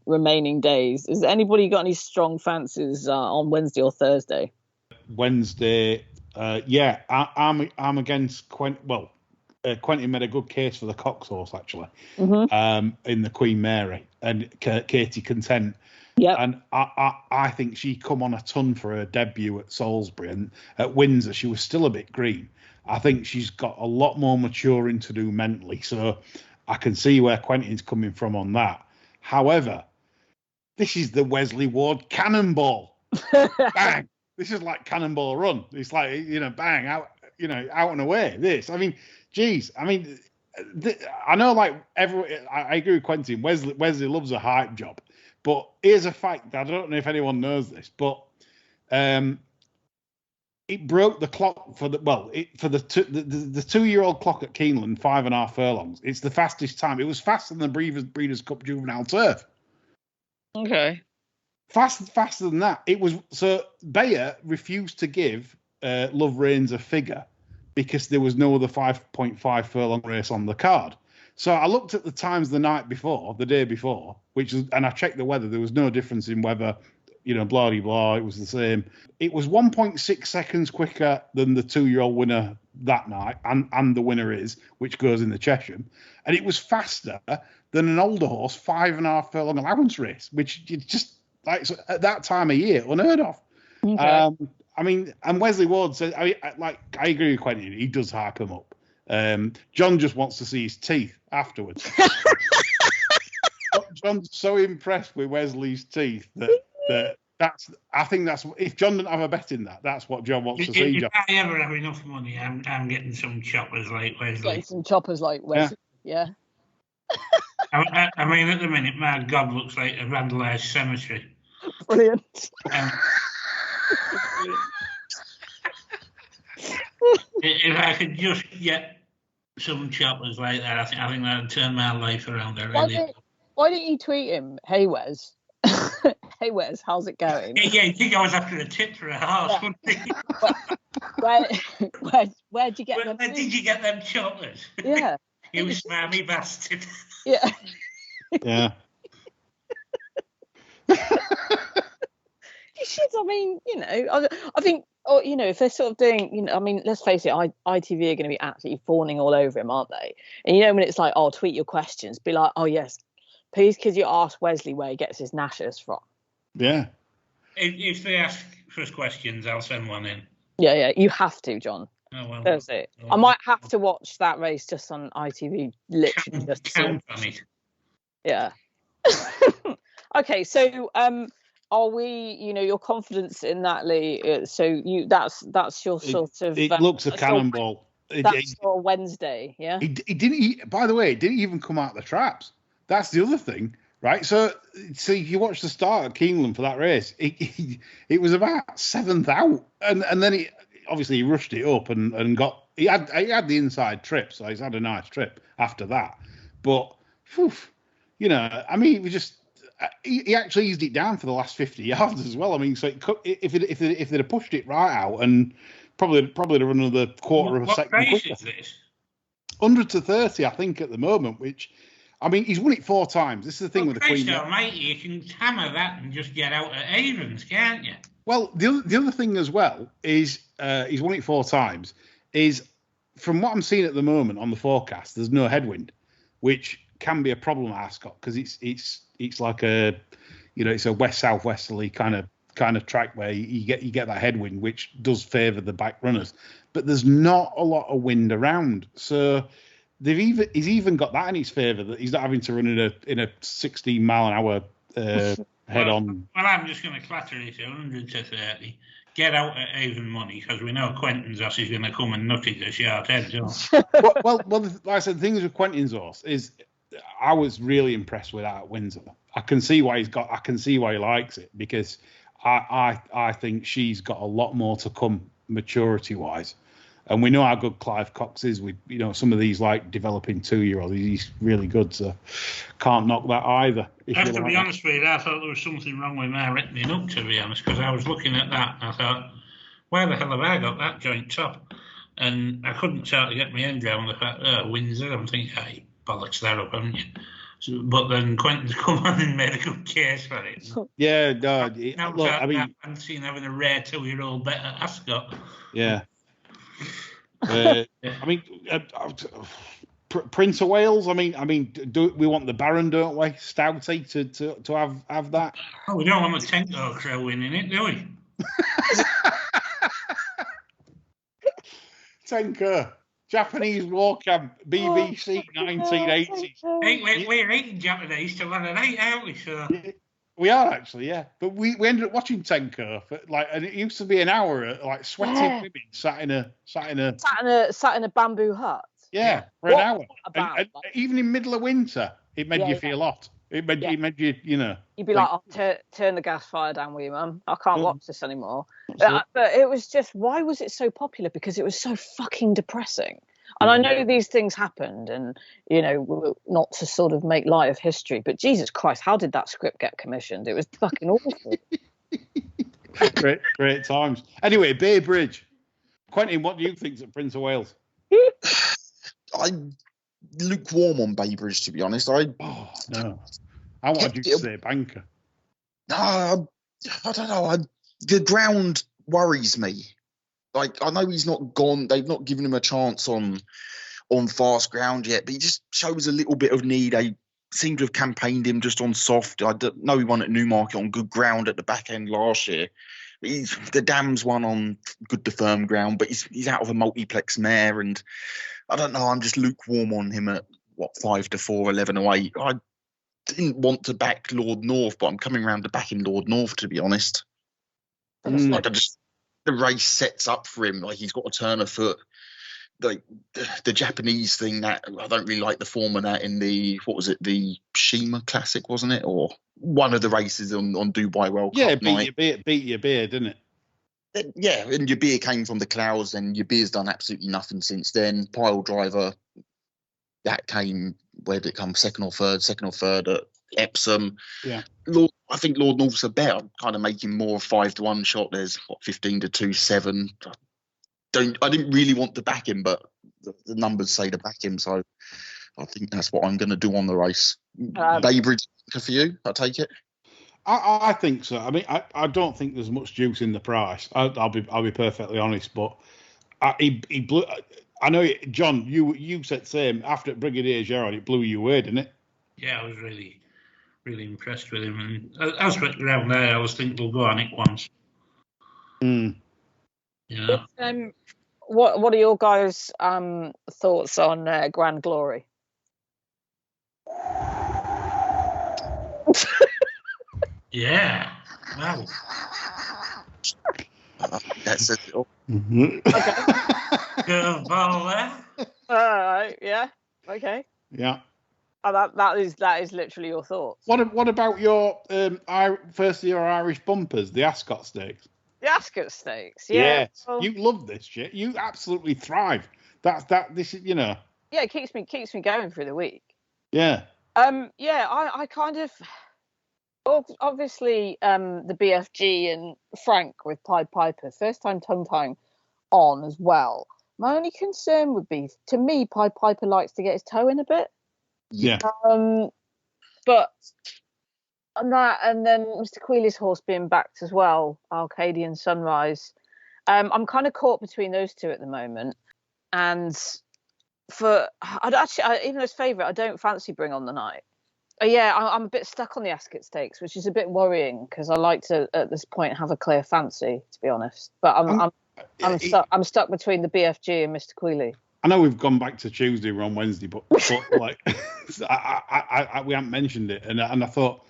remaining days, has anybody got any strong fancies on Wednesday or Thursday? Wednesday, yeah, I'm against Quentin. Well, Quentin made a good case for the Cox horse actually, in the Queen Mary and Katie Content. Yeah, and I think she come on a ton for her debut at Salisbury, and at Windsor she was still a bit green. I think she's got a lot more maturing to do mentally, so I can see where Quentin's coming from on that. However, this is the Wesley Ward cannonball. Bang! This is like Cannonball Run. It's like, bang, out, out and away. This, I mean, geez, I mean, I know, like, I agree with Quentin. Wesley loves a hype job. But here's a fact. I don't know if anyone knows this, but it broke the clock for the 2-year-old clock at Keeneland, 5.5 furlongs. It's the fastest time. It was faster than the Breeders' Cup Juvenile Turf. Okay. Faster than that. It was. So Bayer refused to give Love Reigns a figure because there was no other 5.5 furlong race on the card. So I looked at the times the day before, and I checked the weather. There was no difference in weather, blah, blah, blah. It was the same. It was 1.6 seconds quicker than the 2-year-old winner that night, and the winner which goes in the Chesham. And it was faster than an older horse 5.5 furlong allowance race, which just, like, at that time of year, unheard of. Okay. I mean, and Wesley Ward says, I agree with Quentin. He does hype him up. John just wants to see his teeth afterwards. John's so impressed with Wesley's teeth I think that's if John didn't have a bet in that's what John wants to see. If I ever have enough money, I'm getting some choppers like Wesley. Getting some choppers like Wesley, yeah. I mean, at the minute, my God looks like a vandalised cemetery. Brilliant. If I could just get some choppers like that, I think that would turn my life around. Why didn't you tweet him? Hey Wes. Hey Wes, how's it going? Yeah, you think I was after a tip for a horse, wouldn't you? Where'd you get them? Where did you get them choppers? Yeah. You smarmy bastard. Yeah. Yeah. You should. I mean, I think, if they're sort of doing, I mean, let's face it, ITV are going to be absolutely fawning all over him, aren't they? And when it's like, oh, tweet your questions, be like, oh yes, please, could you ask Wesley where he gets his gnashers from? Yeah. If they ask for questions, I'll send one in. Yeah, you have to, John. Oh, well, that's it. Well, I might have to watch that race just on ITV, literally just to count on it. Yeah. Okay, so are we? Your confidence in that, Lee? So that's your sort of. It looks a cannonball. That's for Wednesday, yeah. He didn't. By the way, it didn't even come out the traps. That's the other thing, right? So you watch the start at Keeneland for that race. It was about 7th out, and then he rushed it up and got. He had the inside trip, so he's had a nice trip after that. But, I mean, we just. He actually eased it down for the last 50 yards as well. I mean, so if they'd have pushed it right out and probably run another quarter of a second. What race is this? 100 to 30, I think, at the moment. Which, I mean, he's won it 4 times. This is the thing with the Queen. Almighty, you can hammer that and just get out at Avons, can't you? Well, the other thing as well is he's won it 4 times. Is from what I'm seeing at the moment on the forecast, there's no headwind, which can be a problem at Ascot because it's like a, it's a west southwesterly kind of track where you get that headwind, which does favour the back runners, but there's not a lot of wind around. So he's even got that in his favour that he's not having to run in a 16 mile an hour head on. Well, I'm just going to clatter it 100 to 30. Get out at Avon money because we know Quentin's horse is going to come and nut it a short head. well, like I said, the thing with Quentin's horse is. I was really impressed with that at Windsor. I can see why he likes it because I think she's got a lot more to come maturity wise, and we know how good Clive Cox is with some of these like developing 2-year-olds. He's really good, so can't knock that either. I have to be honest with you, I thought there was something wrong with my reckoning up, to be honest, because I was looking at that and I thought, where the hell have I got that joint top? And I couldn't sort of get my head around the fact that Windsor. I'm thinking, hey, bollocks that up, haven't you? So, but then Quentin come on and made a good case for it. Yeah, no. Look, I mean, fancy having a rare 2-year-old bet at Ascot. Yeah. I mean, Prince of Wales. I mean, do we want the Baron, don't we? Stouty to have that. Oh, we don't want the Tenko crew winning it, do we? Tenko, Japanese war camp, BBC 1980s. Hey, we're eating Japanese tomorrow night, aren't we? So. We are actually, yeah. But we ended up watching Tenko for and it used to be an hour, sweating women sat in a bamboo hut. Yeah, for an hour. And even in middle of winter, it made you feel hot. It made you, You'd be like, turn the gas fire down, will you, Mum? I can't watch this anymore. But it was just, why was it so popular? Because it was so fucking depressing. And I know these things happened, and not to sort of make light of history, but Jesus Christ, how did that script get commissioned? It was fucking awful. Great times. Anyway, Bay Bridge. Quentin, what do you think of Prince of Wales? I'm lukewarm on Bay Bridge, to be honest. No. I wanted you to say banker. No, I don't know. The ground worries me. Like, I know he's not gone. They've not given him a chance on fast ground yet, but he just shows a little bit of need. They seem to have campaigned him just on soft. I don't know, he won at Newmarket on good ground at the back end last year. The Dams won on good to firm ground, but he's out of a multiplex mare, and I don't know. I'm just lukewarm on him at 5-4, 11-8. I didn't want to back Lord North, but I'm coming around to backing Lord North, to be honest. The race sets up for him. Like, he's got to turn a foot. Like the Japanese thing, that I don't really like the form of that in the the Shima Classic, wasn't it, or one of the races on Dubai World Cup? Yeah, beat your beer, didn't it? Yeah, and your beer came from the clouds, and your beer's done absolutely nothing since then. Pile driver, that came, where did it come? Second or third at Epsom. Yeah. I think Lord North's a bet. I'm kind of making more 5-1 shot. There's 15-2, 7. I didn't really want to back him, but the numbers say to back him, so I think that's what I'm going to do on the race. Bay Bridge for you, I take it. I think so. I mean, I don't think there's much juice in the price. I'll be perfectly honest, but he blew. I know, John. You said same after Brigadier Gerard. It blew you away, didn't it? Yeah, I was really, really impressed with him, and as for around there, I was thinking we'll go on it once. Yeah. What are your guys' thoughts on Grand Glory? Yeah. Wow. That's it. Go ball there. All right. Yeah. Okay. Yeah. That is literally your thoughts. What about your first year Irish bumpers, the Ascot Stakes? The Ascot Stakes, yeah. Yes. Well, you love this shit. You absolutely thrive. This is, Yeah, it keeps me going through the week. Yeah. I kind of obviously the BFG and Frank with Pied Piper, first time tongue on as well. My only concern would be, to me, Pied Piper likes to get his toe in a bit. Yeah. But on that, and then Mr. Queeley's horse being backed as well, Arcadian Sunrise. I'm kind of caught between those two at the moment. And even as favourite, I don't fancy Bring on the Night. I'm a bit stuck on the Ascot Stakes, which is a bit worrying because I like to, at this point, have a clear fancy, to be honest. But I'm stuck between the BFG and Mr. Queeley. I know we've gone back to Tuesday, we're on Wednesday, but like we haven't mentioned it, and I thought,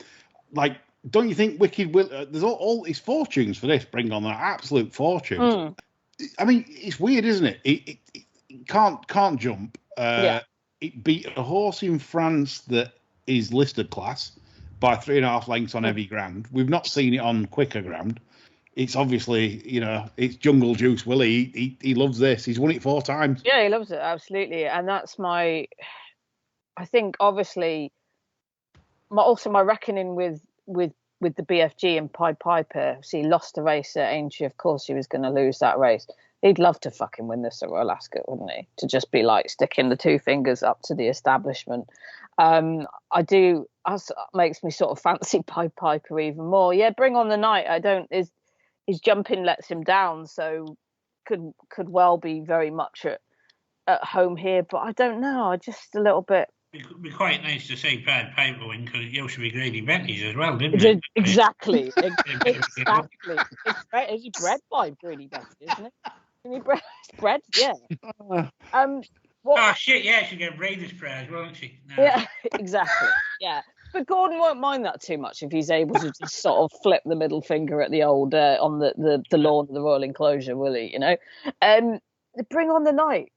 like, don't you think Wicked will? There's all these fortunes for this. Bring on that absolute fortunes. I mean, it's weird, isn't it? It can't jump. It beat a horse in France that is listed class by 3.5 lengths on heavy ground. We've not seen it on quicker ground. It's obviously, it's Jungle Juice Willie. He loves this. He's won it 4 times. Yeah, he loves it, absolutely. And that's I think, obviously, my reckoning with the BFG and Pied Piper. So he lost the race at Aintree. Of course, he was going to lose that race. He'd love to fucking win this at Royal Ascot, wouldn't he? To just be like sticking the two fingers up to the establishment. I do. Makes me sort of fancy Pied Piper even more. Yeah, Bring On the Night. His jumping lets him down, so could well be very much at home here. But I don't know. I just a little bit. It'd be quite nice to see Pied Piper win because it used to be Grady Betty's as well, didn't it? Exactly. Exactly. Is he bred by Grady Betty, isn't it? Bred, yeah. Shit, yeah, she'll get Brady's prize, won't she? No. Yeah, exactly. Yeah. But Gordon won't mind that too much if he's able to just sort of flip the middle finger at the old on the lawn of the Royal Enclosure, will he? You know? Bring On the Night.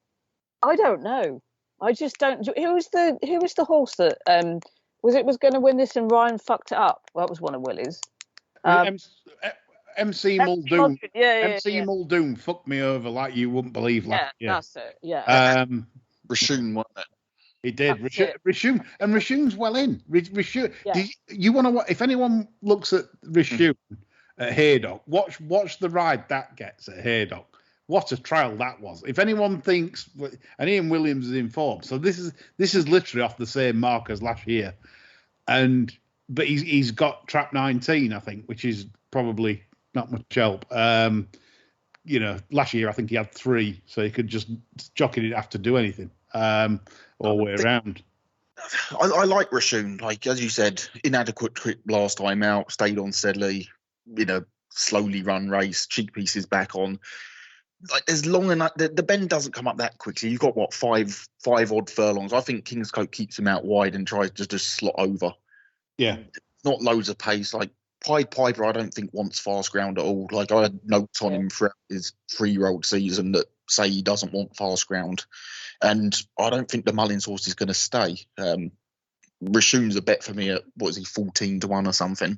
I don't know. I just don't. Who was the horse that was going to win this and Ryan fucked it up? Well, that was one of Willie's. MC Muldoon. MC Muldoon fucked me over like you wouldn't believe. That's it. Yeah. Rashoon won it. He did. Rashoon, and Rashoon's well in. Rashoon. Yeah. You want to? If anyone looks at Rashoon at Haydock, watch the ride that gets at Haydock. What a trial that was! If anyone thinks, and Ian Williams is informed, so this is literally off the same mark as last year, but he's got trap 19, I think, which is probably not much help. Last year I think he had 3, so he could just jockey it have to do anything, all the way around. I like Rashoon, like as you said, inadequate trip last time out, stayed on steadily, slowly run race, cheek pieces back on. Like there's long enough, the bend doesn't come up that quickly. You've got what five odd furlongs. I think Kingscote keeps him out wide and tries to just slot over. Yeah, not loads of pace. Like Pied Piper, I don't think wants fast ground at all. Like I had notes on him throughout his 3-year-old season that say he doesn't want fast ground, and I don't think the Mullins horse is going to stay. Rashoon's a bet for me at 14 to 1 or something.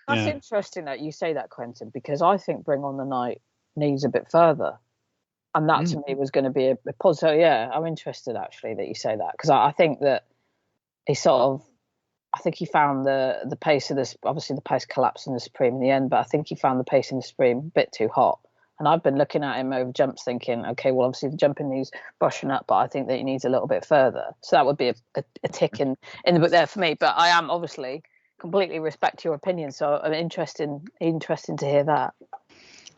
That's interesting that you say that, Quentin, because I think Bring On the Night needs a bit further, and that to me was going to be a positive. So yeah, I'm interested actually that you say that, because I think that he he found the pace of this. Obviously the pace collapsed in the Supreme in the end, but I think he found the pace in the Supreme a bit too hot. And I've been looking at him over jumps thinking, okay, well obviously the jumping needs brushing up, but I think that he needs a little bit further. So that would be a tick in the book there for me. But I am obviously completely respect your opinion, so I'm interesting to hear that.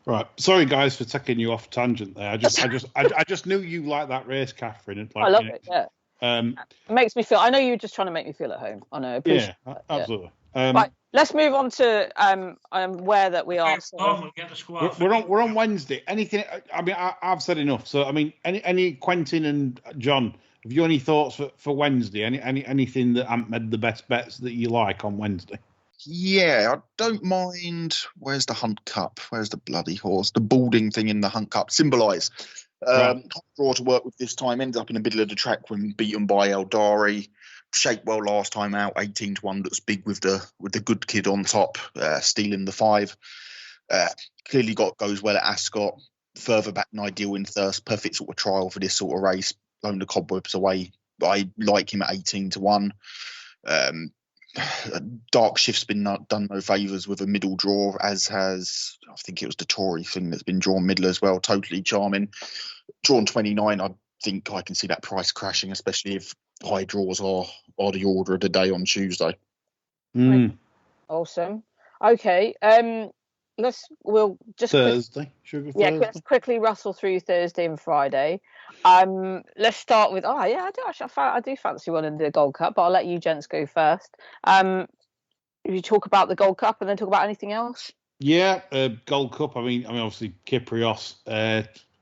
Right, sorry guys for taking you off tangent there. I just knew you liked that race, Cathryn. I love it. Yeah, it makes me feel. I know you're just trying to make me feel at home. I know. Yeah, absolutely. Right, let's move on to. I'm aware that we are. We're on Wednesday. Anything? I mean, I've said enough. So I mean, any Quentin and John, have you any thoughts for Wednesday? Anything that haven't made the best bets that you like on Wednesday? Yeah, I don't mind. Where's the Hunt Cup? Where's the bloody horse? The balding thing in the Hunt Cup. Symbolise. Draw to work with this time. Ends up in the middle of the track when beaten by Eldari. Shaped well last time out. 18 to 1. Looks big with the good kid on top. Stealing the 5. Clearly goes well at Ascot. Further back than ideal in Thirst. Perfect sort of trial for this sort of race. Blown the cobwebs away. I like him at 18 to 1. Dark Shift's been done no favours with a middle draw, as has, I think it was the Tory thing that's been drawn middle as well. Totally charming. Drawn 29, I think I can see that price crashing, especially if high draws are the order of the day on Tuesday. Awesome. Okay. We'll just Thursday. Let's quickly rustle through Thursday and Friday. Let's start with I do fancy one in the Gold Cup, but I'll let you gents go first. You talk about the Gold Cup and then talk about anything else. Yeah, Gold Cup. I mean, obviously Kyprios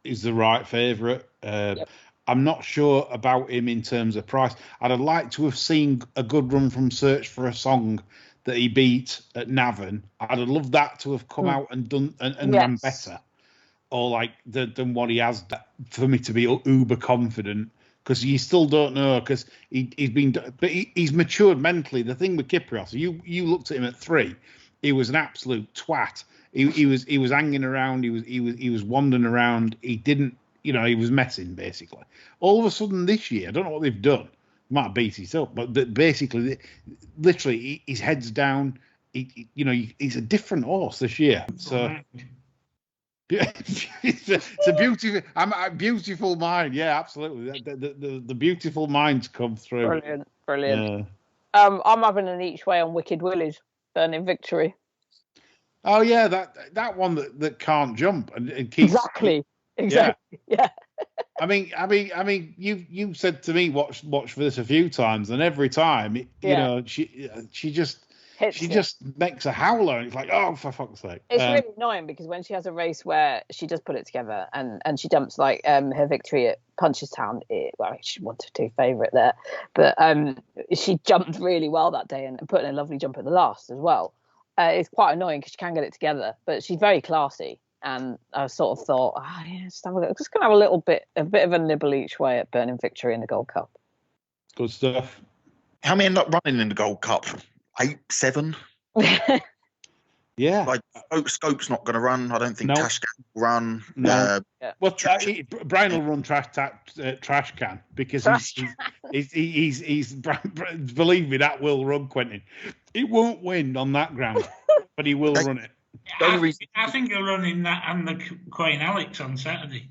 is the right favourite. Yep. I'm not sure about him in terms of price. I'd have liked to have seen a good run from Search for a Song that he beat at Navan. I'd have loved that to have come out and done and ran better, or like than what he has, for me to be uber confident, because you still don't know, because he's matured mentally. The thing with Kyprios, you looked at him at 3, he was an absolute twat. He was hanging around. He was wandering around. He didn't, he was messing basically. All of a sudden this year, I don't know what they've done. Might have beat it up, but basically, literally, his head's down. He's a different horse this year. So It's a beautiful. I'm a beautiful mind. Yeah, absolutely. The beautiful minds come through. Brilliant. I'm having an each way on Wicked Willie's Burning Victory. Oh yeah, that one that can't jump and keeps exactly. Yeah. I mean, you said to me watch for this a few times, and every time, she just makes a howler, and it's like, oh, for fuck's sake. It's really annoying because when she has a race where she does put it together and she jumps like her victory at Punchestown, she won to do favourite there, but she jumped really well that day and put in a lovely jump at the last as well. It's quite annoying because she can get it together, but she's very classy. And I sort of thought, just going to have a bit of a nibble each way at Burning Victory in the Gold Cup. Good stuff. How many end up running in the Gold Cup? 8, 7? Yeah. Like Scope's not going to run. I don't think Trash Can will run. No. Well, Brian will run Trash Can because he's believe me, that will run, Quentin. It won't win on that ground, but he will run it. I think he'll run in that and the Queen Alex on Saturday.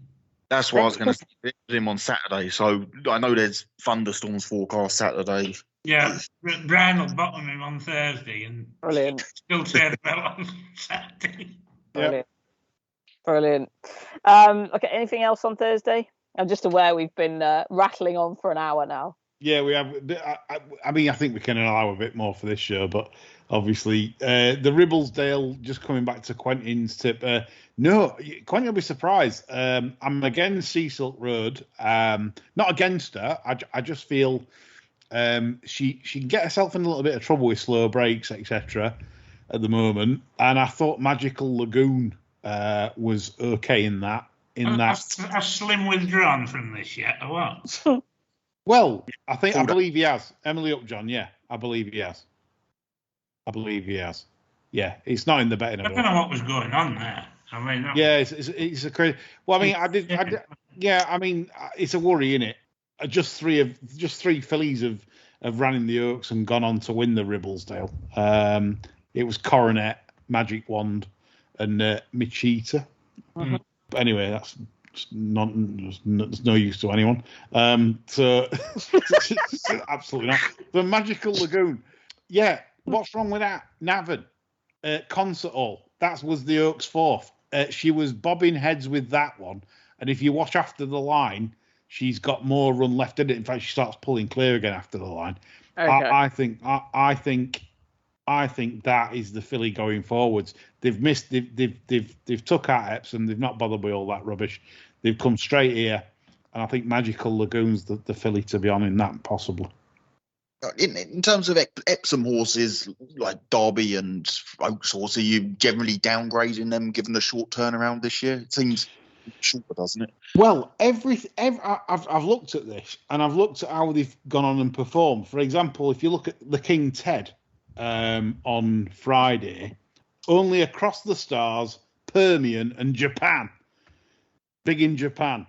That's what I was going to say. Him on Saturday. So I know there's thunderstorms forecast Saturday. Yeah, Brian will bottom him on Thursday and still turn about on Saturday. Brilliant. Okay, anything else on Thursday? I'm just aware we've been rattling on for an hour now. Yeah, we have. I mean, I think we can allow a bit more for this show, but obviously, the Ribblesdale, just coming back to Quentin's tip. No, Quentin will be surprised. I'm against Sea Silk Road. Not against her. I just feel she can get herself in a little bit of trouble with slow breaks, etc. at the moment. And I thought Magical Lagoon was okay in that. Has Slim withdrawn from this yet, or what? Well, I believe he has. Emily Upjohn, yeah, I believe he has. Yeah, it's not in the betting. I don't know what was going on there. I mean, it's a crazy. Well, I mean, I did. I mean, it's a worry, isn't it? Just three fillies have ran in the Oaks and gone on to win the Ribblesdale. It was Coronet, Magic Wand, and Michita. Mm-hmm. But anyway, that's there's no use to anyone. So absolutely not. The Magical Lagoon. Yeah, what's wrong with that? Navan, Concert Hall. That was the Oaks fourth. She was bobbing heads with that one, and if you watch after the line, she's got more run left in it. In fact, she starts pulling clear again after the line. Okay. I think that is the filly going forwards. They've missed. They've took out Epsom. They've not bothered with all that rubbish. They've come straight here, and I think Magical Lagoon's the filly to be on in that possibly. In terms of Epsom horses like Derby and Oaks horse, are you generally downgrading them given the short turnaround this year? It seems shorter, doesn't it? Well, I've looked at this and I've looked at how they've gone on and performed. For example, if you look at the King Ted on Friday, only Across the Stars, Permian, and Japan. Big in Japan.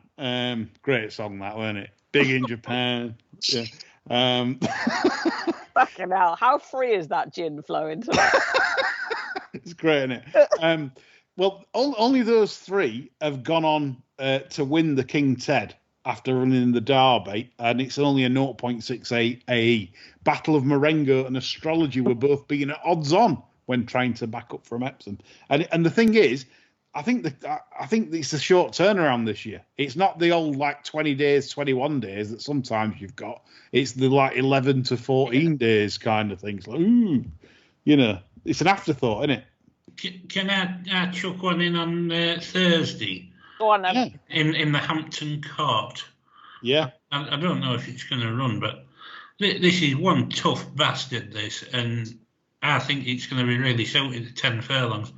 Great song that, wasn't it? Big in Japan. Yeah. Fucking hell, how free is that gin flowing tonight? It's great, isn't it? Well, only those three have gone on to win the King Ted after running the Derby, and it's only a 0.68 AE. Battle of Marengo and Astrology were both being at odds on when trying to back up from Epsom. And the thing is, I think it's a short turnaround this year. It's not the old like 20 days, 21 days that sometimes you've got. It's the like 11 to 14 days kind of thing. It's like, ooh, it's an afterthought, isn't it? Can I chuck one in on Thursday? Go on then. Yeah. In the Hampton Court. Yeah. I don't know if it's going to run, but this is one tough bastard, this, and I think it's going to be really suited to 10 furlongs.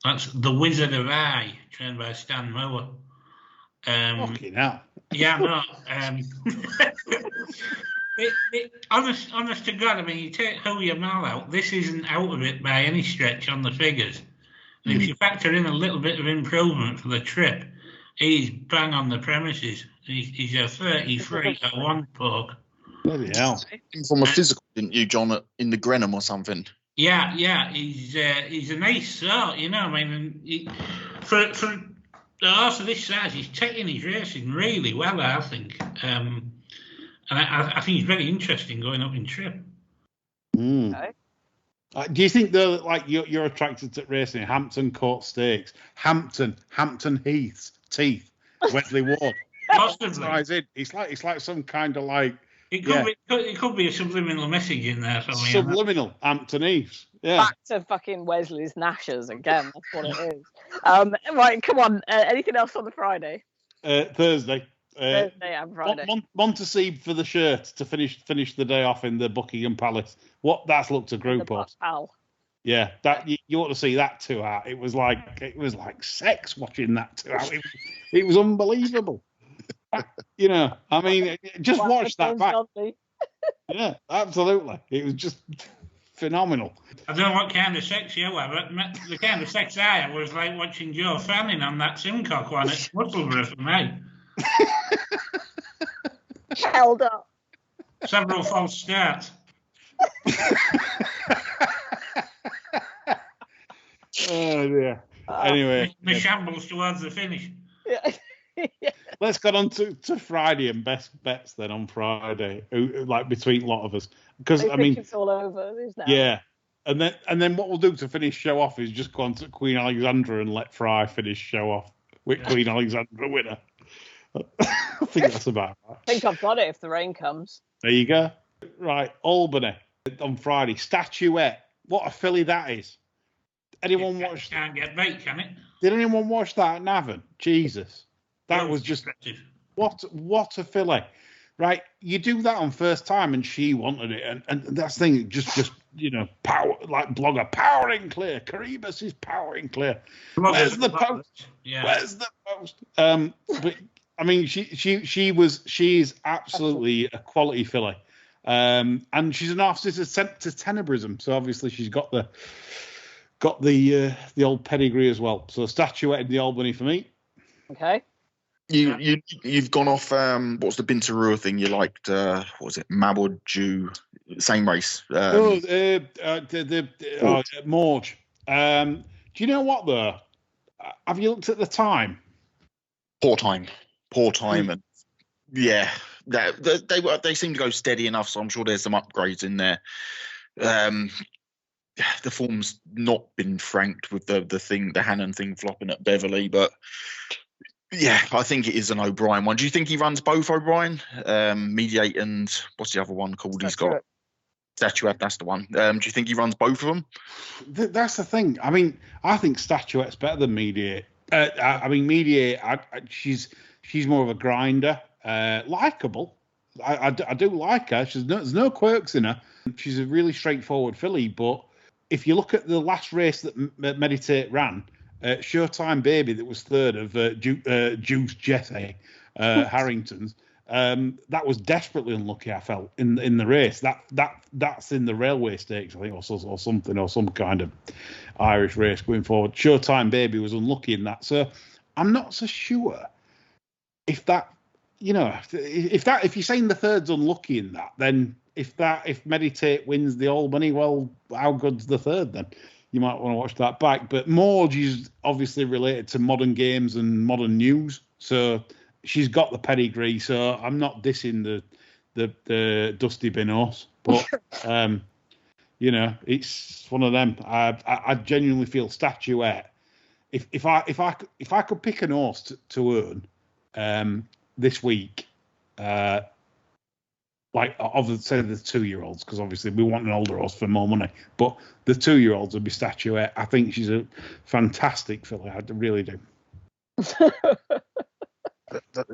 That's The Wizard of Eye, trained by Stan Moore. Fucking hell. Yeah, no. Honest to God, I mean, you take Julia Mal out, this isn't out of it by any stretch on the figures. And if you factor in a little bit of improvement for the trip, he's bang on the premises. He's a 33 at one poke. Bloody hell. From a physical, didn't you, John, in the Grenham or something? Yeah, he's a nice sort, I mean, for the horse of this size, he's taking his racing really well, I think. And I think he's very interesting going up in trip. Okay. Do you think though, like you're attracted to racing? Hampton Court Stakes, Hampton Heath's teeth, Wesley Ward. Possibly. It's like some kind of like. It could be a subliminal message in there. Subliminal Hampton Heaths. Yeah. Back to fucking Wesley's Nashers again. That's what it is. Right, come on. Anything else on the Friday? Thursday. Thursday and Friday. Montesib for the shirt to finish the day off in the Buckingham Palace. That's looked a group of. Yeah, that you ought to see that 2 hour. It was like sex watching that 2 hour. It was unbelievable. You know, I mean, just watch that back. Yeah, absolutely. It was just phenomenal. I don't know what kind of sex you were, but the kind of sex I had was like watching Joe Fanning on that Simcock one at Musselburgh for me. Held up. Several false starts. Oh dear. Anyway, the shambles towards the finish. Yeah. Let's get on to Friday and best bets then on Friday, like between a lot of us, because I mean it's all over. Yeah, and then what we'll do to finish show off is just go on to Queen Alexandra and let Fry finish show off with Queen Alexandra winner. I think that's about right. I think I've got it if the rain comes. There you go. Right, Albany on Friday. Statuette. What a filly that is. Anyone watch? Can't get beat, can it? Did anyone watch that at Navan? Jesus. That was just what a filly, right? You do that on first time, and she wanted it, and that's the thing. Just power like blogger powering clear. Caribus is powering clear. Where's the post? Yeah. Where's the post? But I mean, she's absolutely a quality filly, and she's an officer to Tenebrism, so obviously she's got the old pedigree as well. So Statuette in the Albany for me. Okay. You've gone off. What's the Bintarua thing you liked? What was it? Mabud Jew, same race. Morge. Do you know what though? Have you looked at the time? Poor time, and yeah, they seem to go steady enough. So I'm sure there's some upgrades in there. The form's not been franked with the Hannon thing flopping at Beverley, but. Yeah, I think it is an O'Brien one. Do you think he runs both O'Brien? Mediate and what's the other one called? He's got Statuette, that's the one. Do you think he runs both of them? That's the thing. I mean, I think Statuette's better than Mediate. Mediate, she's more of a grinder. Likeable. I do like her. There's no quirks in her. She's a really straightforward filly, but if you look at the last race that Meditate ran, Showtime Baby that was third of Juice Jesse Harrington's. That was desperately unlucky. I felt in the race. That's in the Railway Stakes, I think, or something, or some kind of Irish race going forward. Showtime Baby was unlucky in that. So I'm not so sure if that, if you're saying the third's unlucky in that, then if Meditate wins the Albany, well, how good's the third then? You might want to watch that back. But Morge is obviously related to modern games and modern news. So she's got the pedigree. So I'm not dissing the Dusty Bin horse. But, it's one of them. I genuinely feel Statuette. If I could pick an horse to earn this week, like say the 2-year-olds, because obviously we want an older horse for more money, but the 2-year-olds would be Statuette. I think she's a fantastic filly. I really do.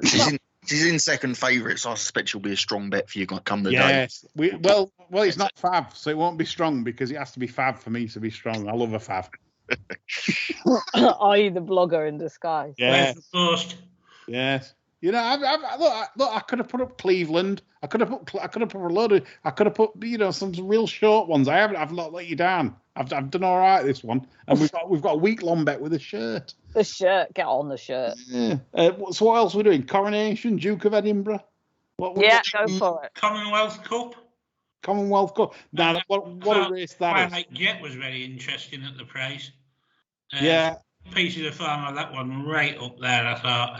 She's in second favourite, so I suspect she'll be a strong bet for you come the day. Yes. Well, it's not Fav, so it won't be strong because it has to be Fav for me to be strong. I love a Fav. Are you the blogger in disguise? Yes. Where's the post? Yes. Look, I could have put up Cleveland. I could have put a load of. I could have put some real short ones. I've not let you down. I've done all right this one, and we've got a week long bet with a shirt. The shirt, get on the shirt. Yeah. So what else are we doing? Coronation, Duke of Edinburgh. Go for it. Commonwealth Cup. Now, what a race that is. Jet was very interesting at the price. Yeah. pieces of form of that one right up there, I thought.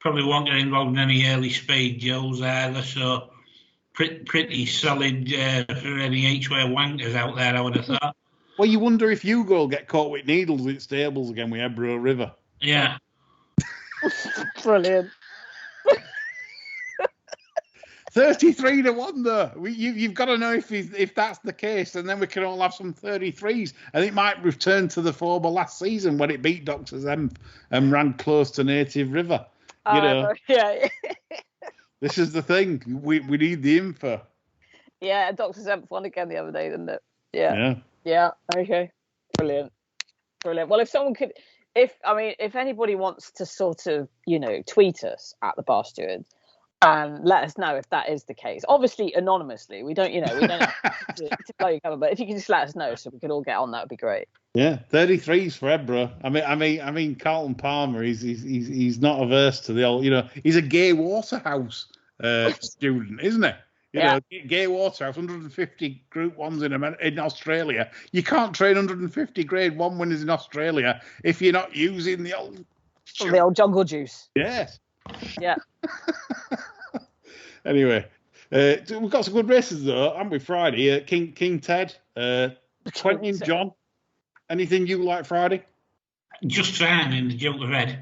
Probably won't get involved in any early speed duels either, so pretty solid for any H-way wankers out there, I would have thought. Well, you wonder if Hugo will get caught with needles at stables again with Ebro River. Yeah. Brilliant. 33-1 though. You've got to know if that's the case, and then we can all have some 33s, and it might return to the former last season when it beat Doctor's Zenith and ran close to Native River. Yeah. This is the thing. We need the info. Yeah, Doctor's Zenith won again the other day, didn't it? Yeah. Okay. Brilliant. Well, if someone could, if anybody wants to sort of, tweet us at the Bar Stewards and let us know if that is the case. Obviously, anonymously. We don't have to blow your cover, but if you can just let us know so we can all get on, that would be great. Yeah, 33s for Ebro. I mean, Carlton Palmer. He's not averse to the old. He's a Gay Waterhouse student, isn't he? Gay Waterhouse, 150 Group 1s in Australia. You can't train 150 Grade 1 winners in Australia if you're not using the old jungle juice. Yes. Yeah. Anyway, we've got some good races though, haven't we? Friday, King Ted, Quentin, John. Anything you like Friday? Just fine in the Jump of Red.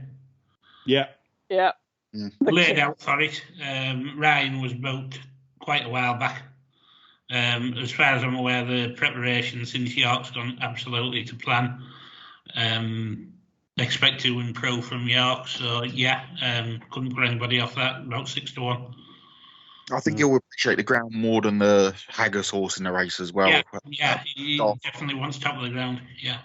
Yeah. Laid out for it. Ryan was booked quite a while back. As far as I'm aware, the preparation since York's gone absolutely to plan. Expect to win pro from York, so couldn't put anybody off that. About 6-1. I think he'll appreciate the ground more than the Haggis horse in the race as well. Yeah, he definitely wants top of the ground. Yeah.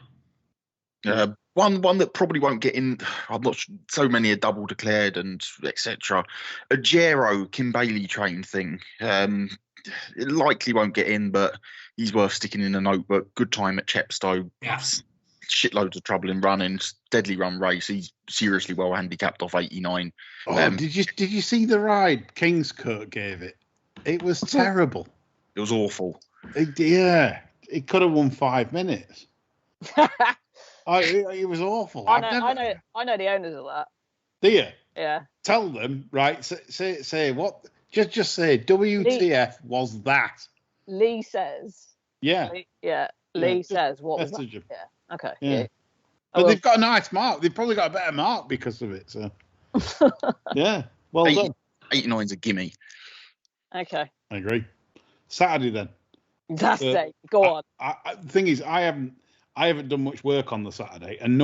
One that probably won't get in. I'm not sure, so many are double declared and etc. A Gero Kim Bailey trained thing. It likely won't get in, but he's worth sticking in a notebook. Good time at Chepstow. Yeah. Shitloads of trouble in running. Deadly run race. He's seriously well handicapped off 89. Did you see the ride Kingscote gave it? It was terrible. It was awful. It could have won 5 minutes. It was awful. I know the owners of that. Do you? Yeah. Tell them, right? Say what? Just say WTF was that? Lee says. Yeah. Lee says what was that? Yeah. Okay. Yeah. But they've got a nice mark. They've probably got a better mark because of it. So. Yeah. Well done. 89's a gimme. Okay. I agree. Saturday then. Saturday. Go on. The thing is, I haven't done much work on the Saturday, and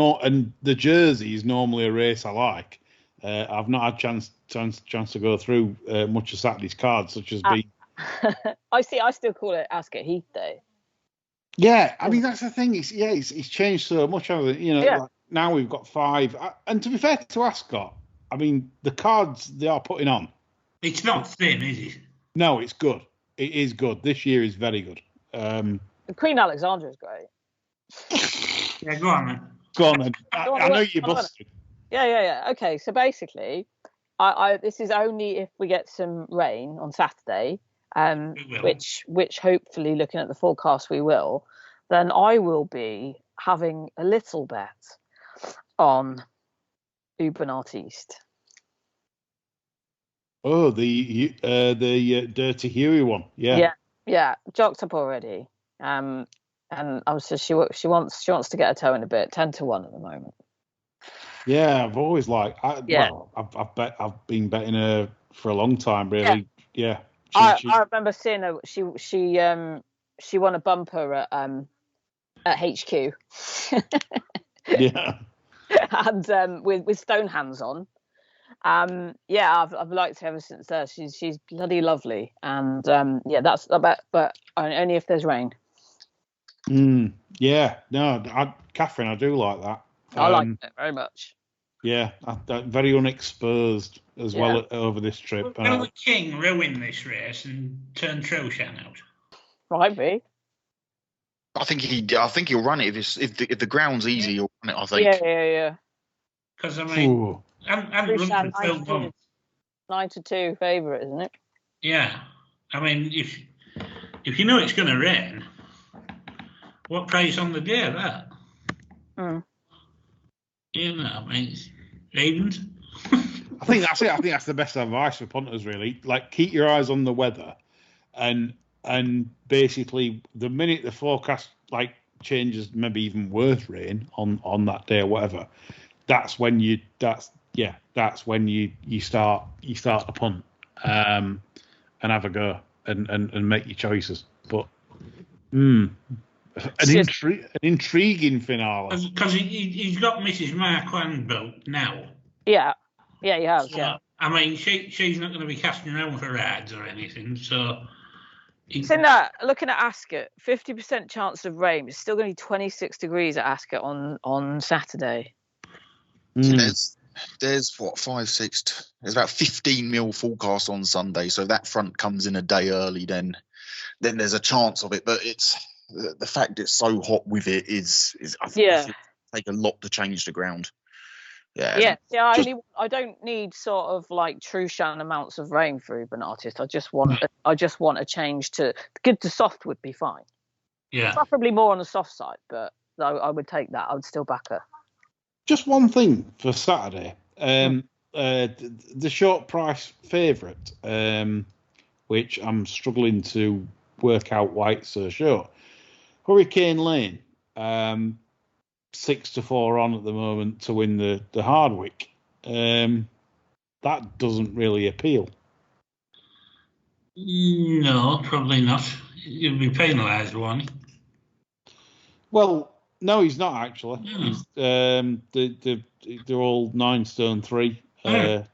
the Jersey is normally a race I like. I've not had chance to go through much of Saturday's cards, such as I still call it Ascot Heath Day. Yeah, I mean that's the thing. It's changed so much. Hasn't it? Like now we've got 5. And to be fair to Ascot, I mean the cards they are putting on. It's not thin, is it? No, it's good. It is good. This year is very good. Queen Alexandra is great. Yeah, go on then. Go on then. I know you're busted. Yeah. Okay, so basically, this is only if we get some rain on Saturday, which hopefully, looking at the forecast, we will. Then I will be having a little bet on Uber Northeast. Oh, the Dirty Huey one. Yeah. Jocked up already. And obviously she wants to get a toe in a bit. 10-1 at the moment. Yeah, I've always liked. I've been betting her for a long time. Really, yeah. I remember seeing her. She won a bumper at HQ. Yeah. And with stone hands on. I've liked her ever since there. She's bloody lovely, and that's about. But only if there's rain. Yeah, no, Cathryn, I do like that. I like it very much. Yeah, very unexposed as well over this trip. Will the King ruin this race and turn Troshan out? Might be. I think he'll run it if the ground's easy. He'll run it. I think. Yeah. Because I mean, I'm 9-2 favourite, isn't it? Yeah, I mean, if you know it's going to rain, what price on the day that? You know, I mean, it's Ravens. I think that's it. I think that's the best advice for punters, really. Like, keep your eyes on the weather, and basically the minute the forecast like changes, maybe even worse rain on that day or whatever, that's when you start to punt and have a go and make your choices. But an intriguing finale, because he's got Mrs. Marquand built now. Yeah, he has. So, yeah. I mean, she's not going to be casting around for rides or anything. So, Looking at Ascot, 50% chance of rain. It's still going to be 26 degrees at Ascot on Saturday. There's what 5, 6. There's about 15 mil forecast on Sunday, so that front comes in a day early. Then there's a chance of it, but it's the fact it's so hot with it is I think it'll take a lot to change the ground. Yeah. I don't need sort of like Trushan amounts of rain for Urban Artist. I just want a change to good to soft would be fine. Yeah, preferably more on the soft side, but I would take that. I would still back her. Just one thing for Saturday. The short price favourite, which I'm struggling to work out why it's so short. Hurricane Lane, 6-4 on at the moment to win the Hardwick. That doesn't really appeal. No, probably not. You'll be penalised, won't he? Well, no, he's not actually. He's, they're all 9 stone 3, with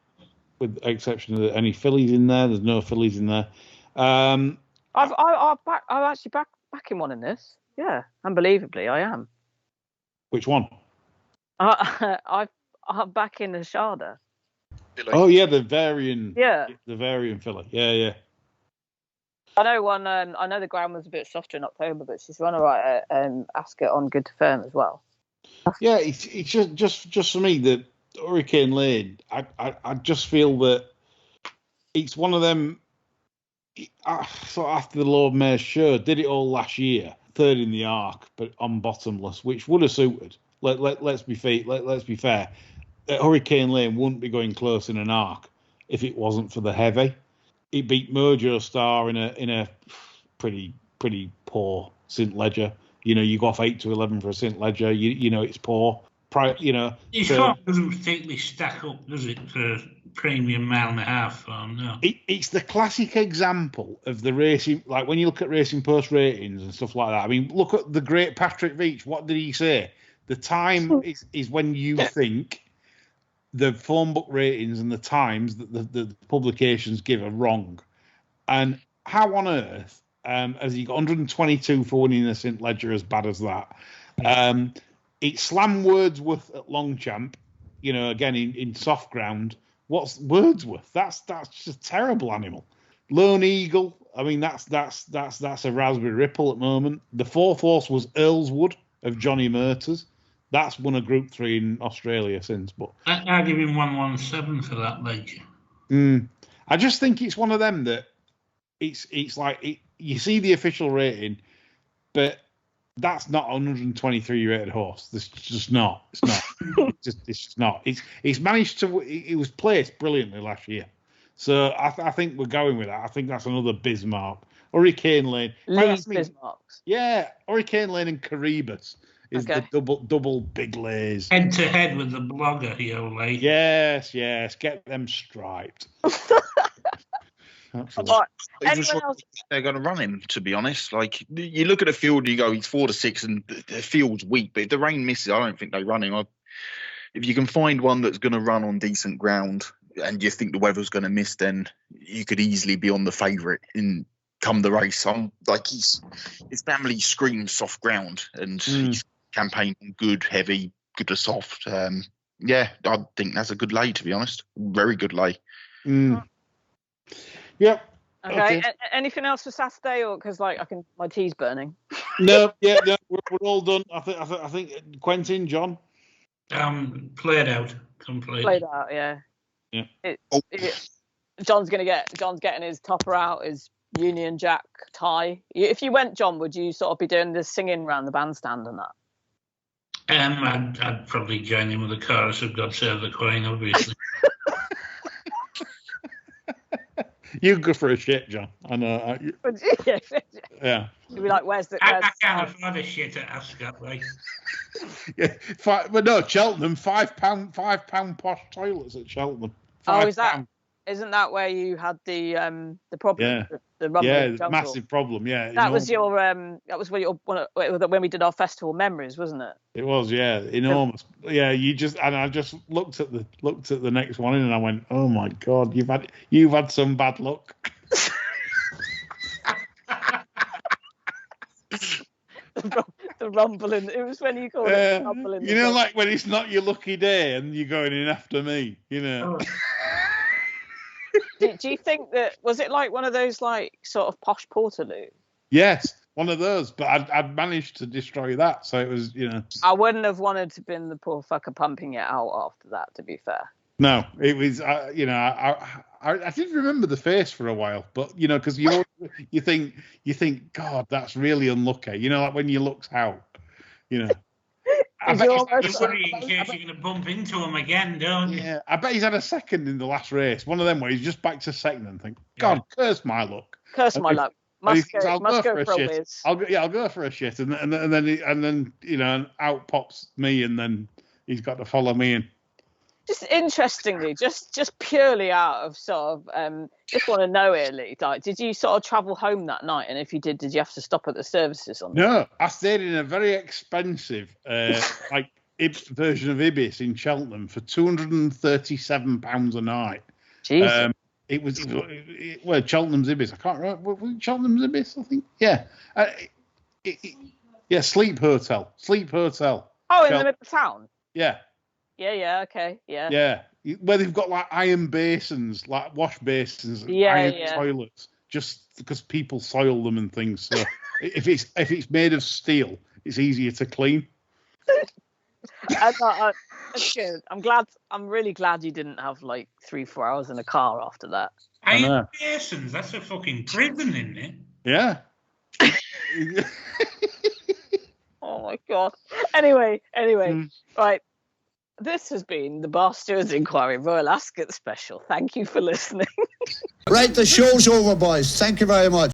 the exception of any fillies in there. There's no fillies in there. I'm actually backing one in this. Yeah, unbelievably, I am. Which one? I'm backing the Shada. Oh yeah, the Varian. Yeah, the Varian filly. Yeah. I know one. I know the ground was a bit softer in October, but she's run alright at Ascot on good to firm as well. Yeah, it's just for me that Hurricane Lane. I just feel that it's one of them. So after the Lord Mayor's show, did it all last year, 3rd in the Arc, but on bottomless, which would have suited. Let's be fair. Hurricane Lane wouldn't be going close in an Arc if it wasn't for the heavy. It beat Mojo Star in a pretty poor St Ledger. You know, you go off 8-11 for a St Ledger. You know it's poor. His form doesn't particularly stack up, does it, for premium mile and a half form? No. It's the classic example of the racing. Like when you look at Racing Post ratings and stuff like that. I mean, look at the great Patrick Veach. What did he say? The time is when you think the phone book ratings and the times that the publications give are wrong. And how on earth has he got 122 for winning the St Ledger as bad as that? It's Slam Wordsworth at Longchamp, you know, again in soft ground. What's Wordsworth? That's just a terrible animal. Lone Eagle, I mean that's a Raspberry Ripple at the moment. The 4th horse was Earlswood of Johnny Murters. That's won a Group 3 in Australia since. But I give him 117 for that Ledger. I just think it's one of them that it's like you see the official rating, but that's not a 123 rated horse. It's just not. It's not. it's just not. It's managed to. It was placed brilliantly last year, so I think we're going with that. I think that's another Bismarck. Hurricane Lane. Bismarcks. Yeah, Hurricane Lane and Caribus is the double big lays. Head to head with the blogger, Yole. Yes. Get them striped. They're going to run him, to be honest. Like, you look at the field and you go, he's 4-6 and the field's weak, but if the rain misses, I don't think they run him. If you can find one that's going to run on decent ground and you think the weather's going to miss, then you could easily be on the favourite in come the race. His family screams soft ground and he's campaigning good, heavy, good to soft. Yeah, I think that's a good lay, to be honest. Very good lay. Yep. Okay. Anything else for Saturday, or because my tea's burning? No. We're all done. I think Quentin, John. Played out completely. Played out, yeah. John's getting his topper out, his Union Jack tie. If you went, John, would you sort of be doing the singing around the bandstand and that? I'd probably join in with the chorus of God Save the Queen, obviously. You go for a shit, John. I know. Yeah. You'd be like, where's the... I can't afford a shit at Ascot, like. Yeah, but no, Cheltenham, £5 posh toilets at Cheltenham. Isn't that where you had the problem? Yeah, the rumbling massive problem. Yeah, that was when we did our festival memories, wasn't it? It was, yeah, enormous. Yeah, I just looked at the next one and I went, oh my God, you've had some bad luck. The rumbling. It was when you called it rumbling. You know, like when it's not your lucky day and you're going in after me. You know. Do you think that was it like one of those like sort of posh Portaloo? Yes, one of those. But I'd managed to destroy that, so it was, you know. I wouldn't have wanted to been the poor fucker pumping it out after that. To be fair. No, it was. You know, I did remember the face for a while, but you know, because you think, God, that's really unlucky. You know, like when your luck's out. You know. You worry in case you're going to bump into him again, don't you? Yeah, I bet he's had a second in the last race. One of them where he's just back to second and think, God, curse my luck. Curse my luck. Must go for a whiz. I'll go for a shit, and then you know, out pops me, and then he's got to follow me in. Just interestingly, just purely out of sort of, just want to know, really, like, did you sort of travel home that night? And if you did you have to stop at the services on? No, I stayed in a very expensive, like version of Ibis in Cheltenham for £237 a night. Jesus. It was Cheltenham's Ibis. I can't remember. Was it Cheltenham's Ibis? I think. Yeah. Yeah. Sleep hotel. Oh, in the middle of town. Yeah. Yeah, okay, yeah. Yeah, where they've got like iron basins, like wash basins, iron toilets, just because people soil them and things. So if it's made of steel, it's easier to clean. That's good. I'm really glad you didn't have like 3-4 hours in a car after that. Iron basins, that's a fucking prison, isn't it? Yeah. Oh my God. Anyway, right. This has been the Bar Stewards Inquiry Royal Ascot special. Thank you for listening. Right, the show's over, boys. Thank you very much.